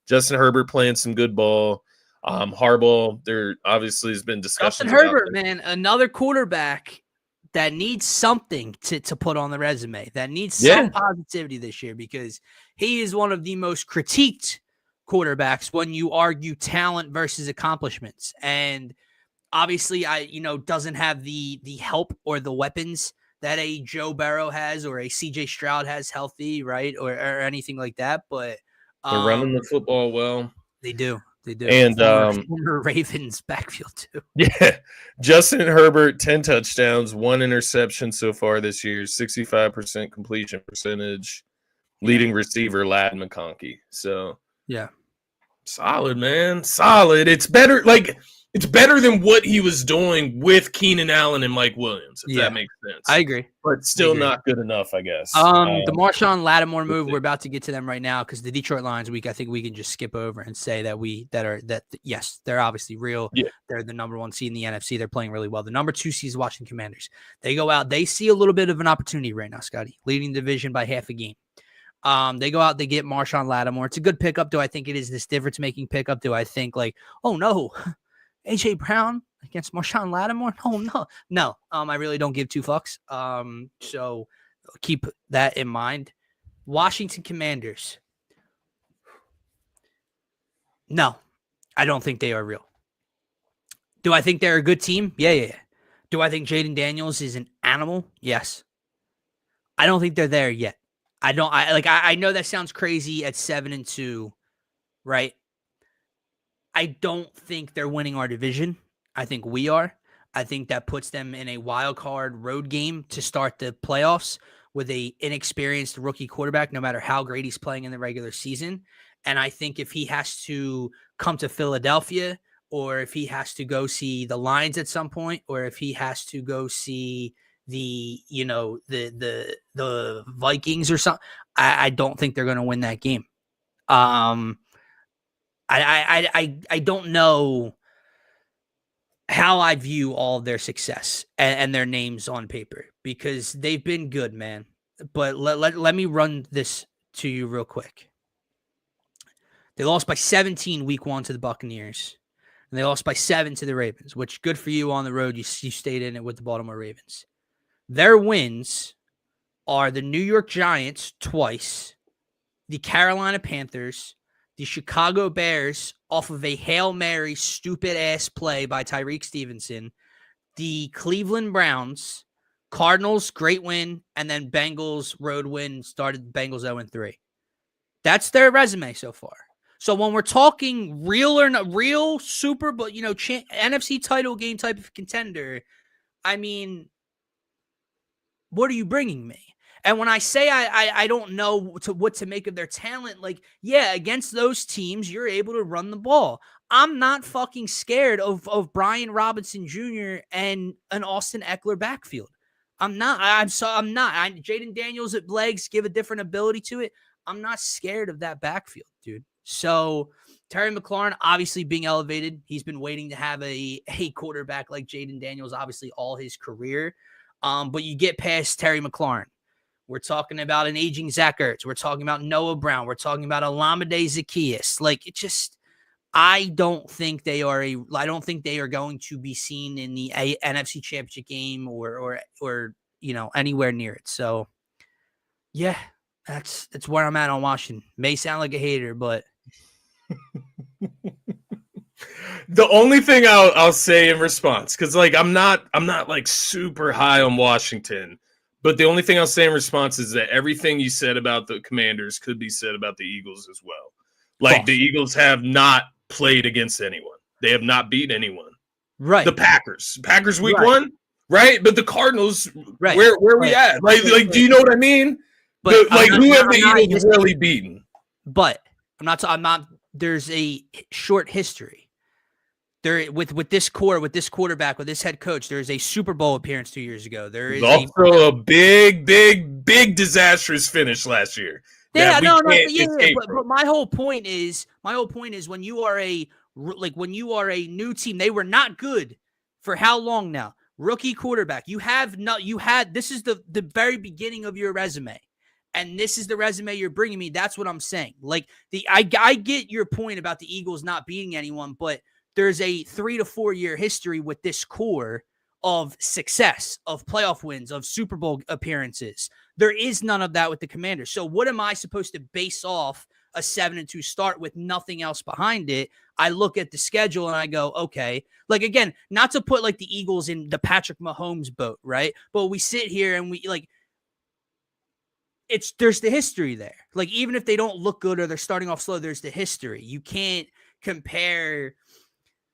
Justin Herbert playing some good ball. Harbaugh, there obviously has been discussions. Justin Herbert, man, another quarterback that needs something to put on the resume, that needs some positivity this year, because he is one of the most critiqued quarterbacks when you argue talent versus accomplishments. And obviously, doesn't have the help or the weapons that a Joe Burrow has or a CJ Stroud has healthy, right? Or anything like that. But they're running the football well. They do. They do. And former Ravens backfield too. Yeah. Justin Herbert, 10 touchdowns, 1 interception so far this year, 65% completion percentage, leading receiver Ladd McConkey. So yeah. Solid, man. Solid. It's better than what he was doing with Keenan Allen and Mike Williams, if that makes sense. I agree. But still not good enough, I guess. The Marshawn Lattimore move, we're about to get to them right now, because the Detroit Lions week, I think we can just skip over and say that yes, they're obviously real. Yeah. They're the number 1 seed in the NFC. They're playing really well. The number 2 seed is Washington Commanders. They go out, they see a little bit of an opportunity right now, Scotty, leading the division by half a game. They go out, they get Marshawn Lattimore. It's a good pickup. Do I think it is this difference-making pickup? Do I think like, oh no, A.J. Brown against Marshawn Lattimore? No. I really don't give 2 fucks. So keep that in mind. Washington Commanders. No, I don't think they are real. Do I think they're a good team? Yeah. Do I think Jaden Daniels is an animal? Yes. I don't think they're there yet. I know that sounds crazy at 7-2, right? I don't think they're winning our division. I think we are. I think that puts them in a wild card road game to start the playoffs with a inexperienced rookie quarterback, no matter how great he's playing in the regular season. And I think if he has to come to Philadelphia, or if he has to go see the Lions at some point, or if he has to go see the Vikings or something, I don't think they're going to win that game. I don't know how I view all of their success and their names on paper, because they've been good, man. But let me run this to you real quick. They lost by 17 week 1 to the Buccaneers, and they lost by 7 to the Ravens, which good for you on the road. You stayed in it with the Baltimore Ravens. Their wins are the New York Giants twice, the Carolina Panthers, the Chicago Bears off of a Hail Mary stupid-ass play by Tyreek Stevenson, the Cleveland Browns, Cardinals, great win, and then Bengals, road win, started Bengals 0-3. That's their resume so far. So when we're talking real or not real, super, but, NFC title game type of contender, I mean, what are you bringing me? And when I say I don't know what to make of their talent, like, yeah, against those teams, you're able to run the ball. I'm not fucking scared of Brian Robinson Jr. and an Austin Eckler backfield. I'm not. I'm not. Jaden Daniels at legs give a different ability to it. I'm not scared of that backfield, dude. So Terry McLaurin obviously being elevated. He's been waiting to have a quarterback like Jaden Daniels, obviously all his career. But you get past Terry McLaurin. We're talking about an aging Zach Ertz. We're talking about Noah Brown. We're talking about Olamide Zaccheaus. Like, it just, I don't think they are going to be seen in the NFC Championship game or anywhere near it. So, yeah, that's where I'm at on Washington. May sound like a hater, but the only thing I'll say in response, because like I'm not like super high on Washington. But the only thing I'll say in response is that everything you said about the Commanders could be said about the Eagles as well. Like, the Eagles have not played against anyone. They have not beat anyone. Right. The Packers week 1, right? But the Cardinals, right. where we at? Like, do you know what I mean? Who have the Eagles really beaten? But I'm not. There's a short history. There with this core, with this quarterback, with this head coach, there's a Super Bowl appearance 2 years ago. There is also a big disastrous finish last year. Yeah, but my whole point is when you are a new team, they were not good for how long now? Rookie quarterback. This is the very beginning of your resume. And this is the resume you're bringing me. That's what I'm saying. Like, I get your point about the Eagles not beating anyone, but there's a 3 to 4 year history with this core of success, of playoff wins, of Super Bowl appearances. There is none of that with the Commanders. So what am I supposed to base off a 7-2 start with nothing else behind it? I look at the schedule and I go, okay, like, again, not to put like the Eagles in the Patrick Mahomes boat, right? But we sit here and we like, there's the history there. Like, even if they don't look good or they're starting off slow, there's the history. You can't compare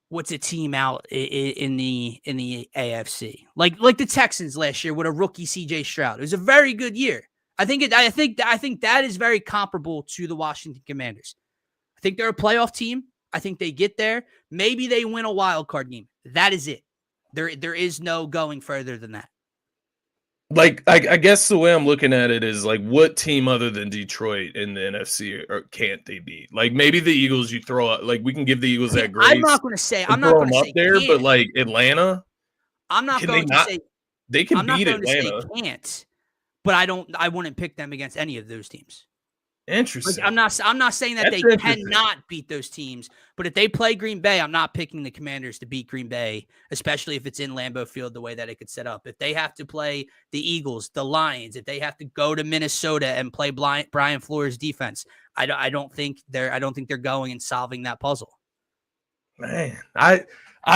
what's a team out in the AFC, like the Texans last year with a rookie CJ Stroud. It was a very good year. I think that is very comparable to the Washington Commanders. I think they're a playoff team. I think they get there. Maybe they win a wild card game. That is it. There is no going further than that. Like, I guess the way I'm looking at it is like, what team other than Detroit in the NFC can't they beat? Like, maybe the Eagles you throw out, like, we can give the Eagles that grace. I'm not going to say there, but like Atlanta, I'm not going to say they can beat Atlanta. They can't, but I wouldn't pick them against any of those teams. Interesting. Like, I'm not saying that they cannot beat those teams, but if they play Green Bay, I'm not picking the Commanders to beat Green Bay, especially if it's in Lambeau Field the way that it could set up. If they have to play the Eagles, the Lions, if they have to go to Minnesota and play Brian Flores defense, I don't think they're going and solving that puzzle. Man, I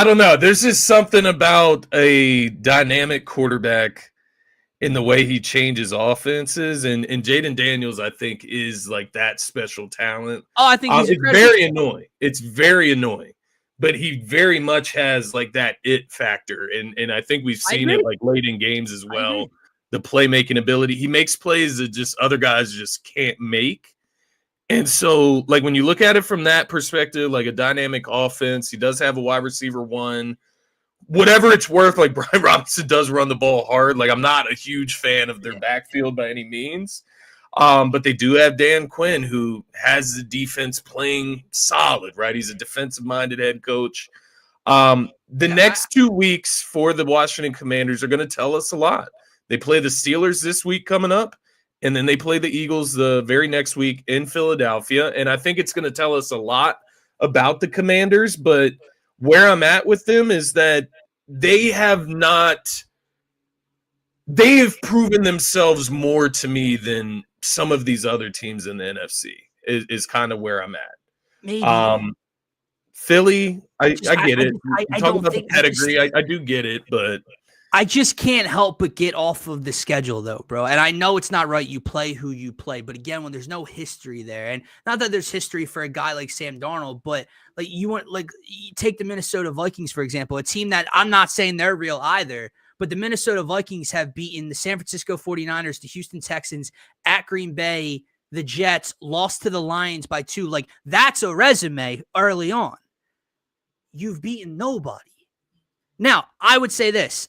don't know. There's just something about a dynamic quarterback in the way he changes offenses, and Jaden Daniels, I think, is like that special talent. Oh, I think it's very annoying. It's very annoying, but he very much has like that it factor, and I think we've seen it like late in games as well. The playmaking ability, he makes plays that just other guys just can't make. And so, like, when you look at it from that perspective, like a dynamic offense, he does have a wide receiver one. Whatever it's worth, like, Brian Robinson does run the ball hard. Like, I'm not a huge fan of their backfield by any means. But they do have Dan Quinn, who has the defense playing solid, right? He's a defensive-minded head coach. The next 2 weeks for the Washington Commanders are going to tell us a lot. They play the Steelers this week coming up, and then they play the Eagles the very next week in Philadelphia. And I think it's going to tell us a lot about the Commanders, but where I'm at with them is that they've proven themselves more to me than some of these other teams in the NFC is kind of where I'm at. Maybe. Philly, I get it. You talk about the pedigree. I do get it, but I just can't help but get off of the schedule, though, bro. And I know it's not right. You play who you play. But again, when there's no history there, and not that there's history for a guy like Sam Darnold, but like you take the Minnesota Vikings, for example, a team that I'm not saying they're real either, but the Minnesota Vikings have beaten the San Francisco 49ers, the Houston Texans, at Green Bay, the Jets, lost to the Lions by 2. Like, that's a resume early on. You've beaten nobody. Now, I would say this.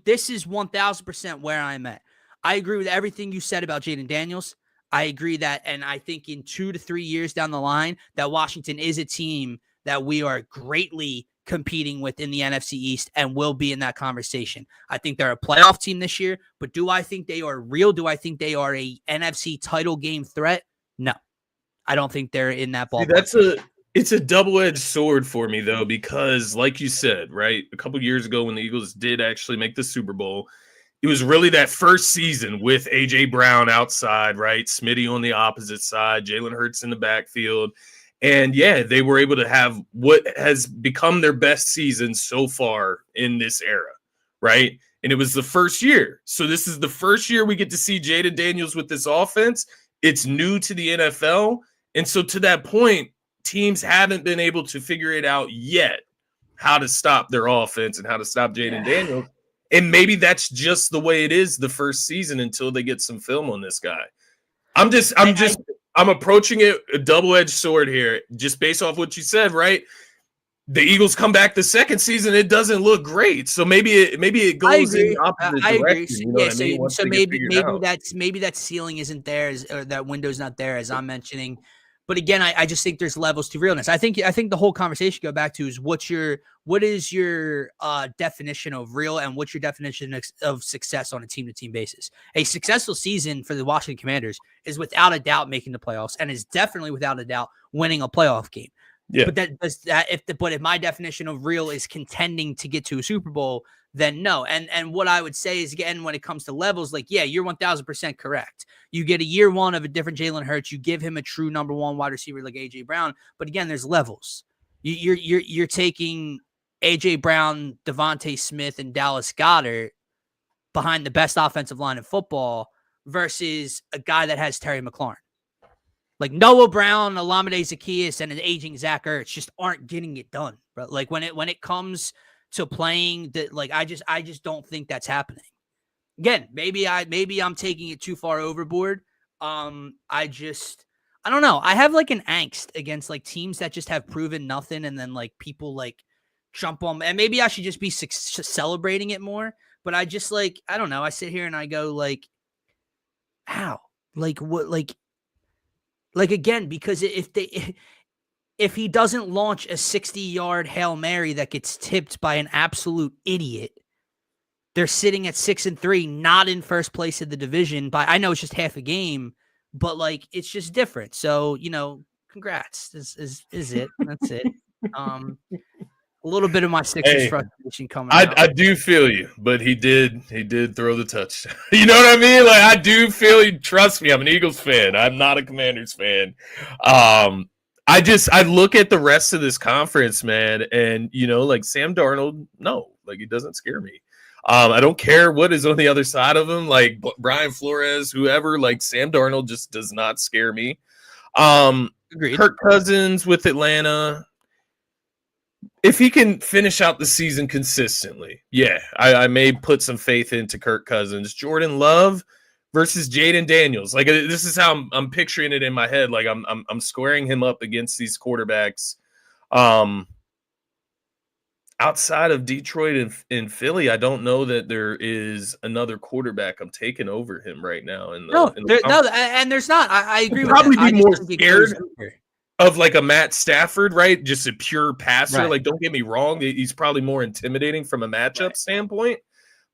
This is 1000% where I'm at. I agree with everything you said about Jaden Daniels. I agree that, and I think in 2 to 3 years down the line, that Washington is a team that we are greatly competing with in the NFC East and will be in that conversation. I think they're a playoff team this year, but do I think they are real? Do I think they are a NFC title game threat? No, I don't think they're in that See, ballpark. it's a double-edged sword for me though, because like you said, right, a couple years ago when the Eagles did actually make the Super Bowl, it was really that first season with AJ Brown outside, right? Smitty on the opposite side, Jalen Hurts in the backfield. And yeah, they were able to have what has become their best season so far in this era, right? And it was the first year. So this is the first year we get to see Jaden Daniels with this offense. It's new to the NFL. And so to that point, teams haven't been able to figure it out yet how to stop their offense and how to stop Jaden Daniels. And maybe that's just the way it is the first season until they get some film on this guy. I'm approaching it a double-edged sword here, just based off what you said, right? The Eagles come back the second season, it doesn't look great. So maybe it goes in the opposite direction. Agree. You know what I mean? So maybe that ceiling isn't there, or that window's not there, as I'm mentioning. But again, I just think there's levels to realness. I think the whole conversation go back to is what is your definition of real, and what's your definition of success on a team-to-team basis. A successful season for the Washington Commanders is without a doubt making the playoffs, and is definitely without a doubt winning a playoff game. Yeah. But if my definition of real is contending to get to a Super Bowl, then no. And what I would say is, again, when it comes to levels, like, yeah, you're 1000% correct. You get a year one of a different Jalen Hurts. You give him a true number one wide receiver like AJ Brown. But again, there's levels. You're taking AJ Brown, Devontae Smith, and Dallas Goedert behind the best offensive line in football versus a guy that has Terry McLaurin. Like Noah Brown, Olamide Zaccheaus, and an aging Zach Ertz just aren't getting it done. But like when it comes to playing, that, like, I just don't think that's happening. Again, maybe I'm taking it too far overboard. I don't know. I have like an angst against like teams that just have proven nothing, and then like people like jump on. And maybe I should just be celebrating it more. But I just I don't know. I sit here and I go like, how? Like what? Like again, because if he doesn't launch a 60-yard Hail Mary that gets tipped by an absolute idiot, they're sitting at 6-3, not in first place of the division. I know it's just half a game, but like it's just different. So, congrats. Is it? That's it. A little bit of my Sixers frustration coming out. I do feel you, but he did throw the touchdown. You know what I mean? Like, I do feel you. Trust me, I'm an Eagles fan. I'm not a Commanders fan. I look at the rest of this conference, man, and like Sam Darnold, no, like he doesn't scare me. I don't care what is on the other side of him, like Brian Flores, whoever. Like Sam Darnold just does not scare me. Agreed. Kirk Cousins with Atlanta. If he can finish out the season consistently, yeah, I may put some faith into Kirk Cousins. Jordan Love versus Jaden Daniels. Like, this is how I'm picturing it in my head. Like, I'm squaring him up against these quarterbacks. Outside of Detroit and Philly, I don't know that there is another quarterback I'm taking over him right now. And there's not. I agree. Probably be more scared of like a Matt Stafford, right? Just a pure passer. Right. Like, don't get me wrong, he's probably more intimidating from a matchup standpoint.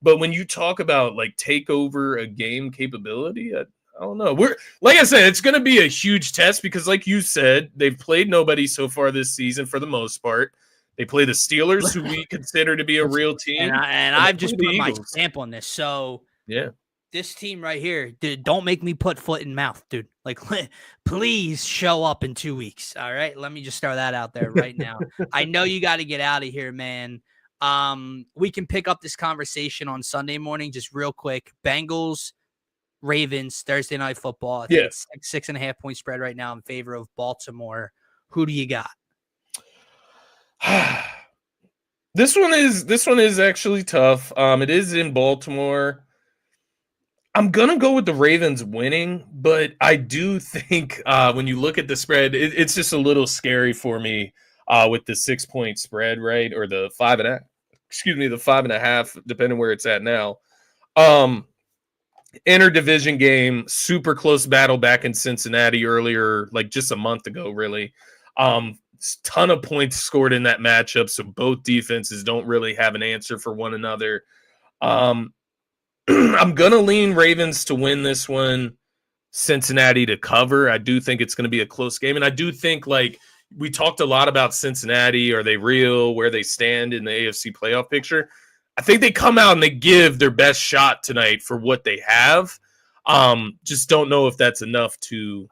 But when you talk about like take over a game capability, I don't know. Like I said, it's going to be a huge test because, like you said, they've played nobody so far this season for the most part. They play the Steelers, who we consider to be a real team, and I've just put my stamp on this. So yeah. This team right here, dude, don't make me put foot in mouth, dude. Like, please show up in 2 weeks. All right. Let me just throw that out there right now. I know you got to get out of here, man. We can pick up this conversation on Sunday morning, just real quick. Bengals, Ravens, Thursday night football. I think it's 6.5 point spread right now in favor of Baltimore. Who do you got? This one is actually tough. It is in Baltimore. I'm going to go with the Ravens winning, but I do think when you look at the spread, it's just a little scary for me with the 6 point spread, right? Or the 5.5. excuse me, the 5.5, depending where it's at now. Um, Interdivision game, super close battle back in Cincinnati earlier, like just a month ago, really. Ton of points scored in that matchup, so both defenses don't really have an answer for one another. I'm gonna lean Ravens to win this one, Cincinnati to cover. I do think it's going to be a close game, and I do think, like, we talked a lot about Cincinnati. Are they real? Where they stand in the AFC playoff picture? I think they come out and they give their best shot tonight for what they have. Just don't know if that's enough to.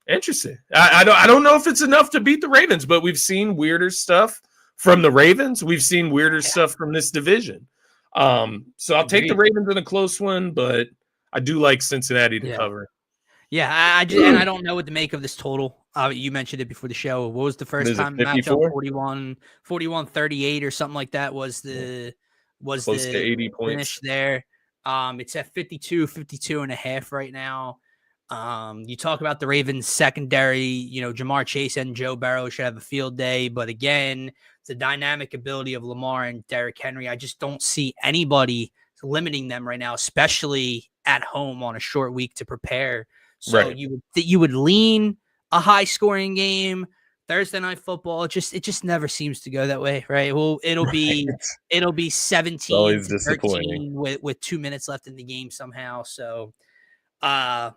Interesting. I don't know if it's enough to beat the Ravens, but we've seen weirder stuff from the Ravens. We've seen weirder stuff from this division. So I'll take the Ravens in a close one, but I do like Cincinnati to cover. Yeah, I don't know what to make of this total. You mentioned it before the show. What was the first time matchup? 41-38 or something like that was the close to 80 points finish there. It's at 52 and a half right now. You talk about the Ravens secondary, Jamar Chase and Joe Burrow should have a field day, but again, the dynamic ability of Lamar and Derrick Henry, I just don't see anybody limiting them right now, especially at home on a short week to prepare. So you would lean a high scoring game. Thursday night football, it just never seems to go that way, right? Well, it'll be 17-13 with 2 minutes left in the game somehow. So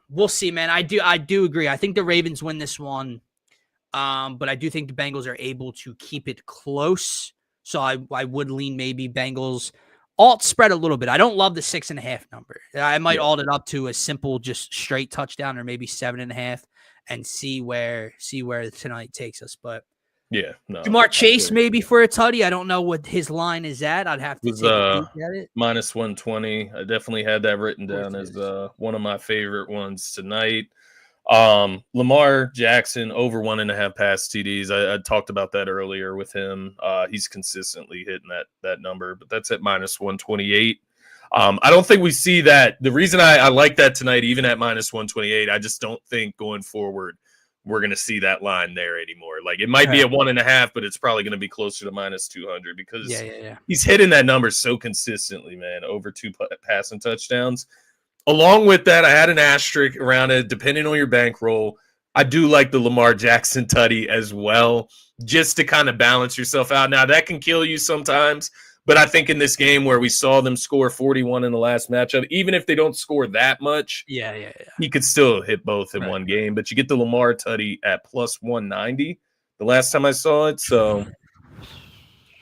we'll see, man. I do agree. I think the Ravens win this one. But I do think the Bengals are able to keep it close. So I would lean maybe Bengals alt spread a little bit. I don't love the 6.5 number. I might alt it up to a simple, just straight touchdown or maybe 7.5 and see where tonight takes us. But Jamar Chase maybe for a tutty. I don't know what his line is at. I'd have to take a peek at it. Minus 120. I definitely had that written down as one of my favorite ones tonight. Lamar Jackson over 1.5 pass TDs. I talked about that earlier with him. He's consistently hitting that number, but that's at minus 128. I don't think we see that. The reason I like that tonight, even at minus 128, I just don't think going forward we're going to see that line there anymore. Like, it might be at 1.5, but it's probably going to be closer to minus 200 because he's hitting that number so consistently, man, over 2 passing touchdowns. Along with that, I had an asterisk around it, depending on your bankroll. I do like the Lamar Jackson tutty as well, just to kind of balance yourself out. Now, that can kill you sometimes, but I think in this game where we saw them score 41 in the last matchup, even if they don't score that much, he could still hit both in one game. But you get the Lamar tutty at plus 190 the last time I saw it, so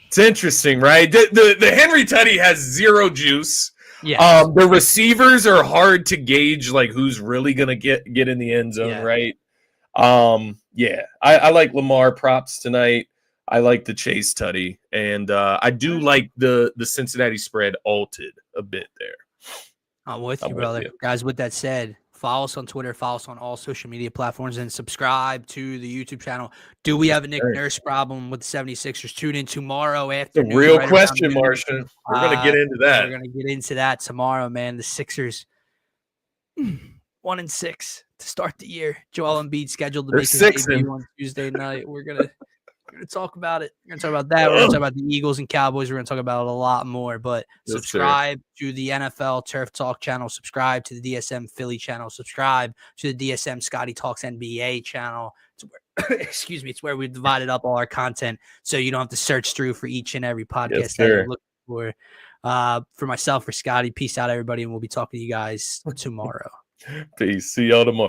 it's interesting, right? The Henry tutty has zero juice. The receivers are hard to gauge, like who's really gonna get in the end zone, right? I like Lamar props tonight. I like the Chase tutty, and I do like the Cincinnati spread altered a bit there. I'm with you, brother. Guys, with that said, follow us on Twitter, follow us on all social media platforms, and subscribe to the YouTube channel. Do we have a Nick Nurse problem with the 76ers? Tune in tomorrow afternoon. The real question, Martian. We're going to get into that. We're going to get into that tomorrow, man. The Sixers, 1-6 to start the year. Joel Embiid scheduled to make his debut on Tuesday night. We're going to talk about it. We're going to talk about that. We're going to talk about the Eagles and Cowboys. We're going to talk about a lot more. But subscribe to the NFL Turf Talk channel. Subscribe to the DSM Philly channel. Subscribe to the DSM Scotty Talks NBA channel. It's where we've divided up all our content, so you don't have to search through for each and every podcast that you're looking for. For myself, for Scotty, peace out, everybody, and we'll be talking to you guys tomorrow. Peace. See y'all tomorrow.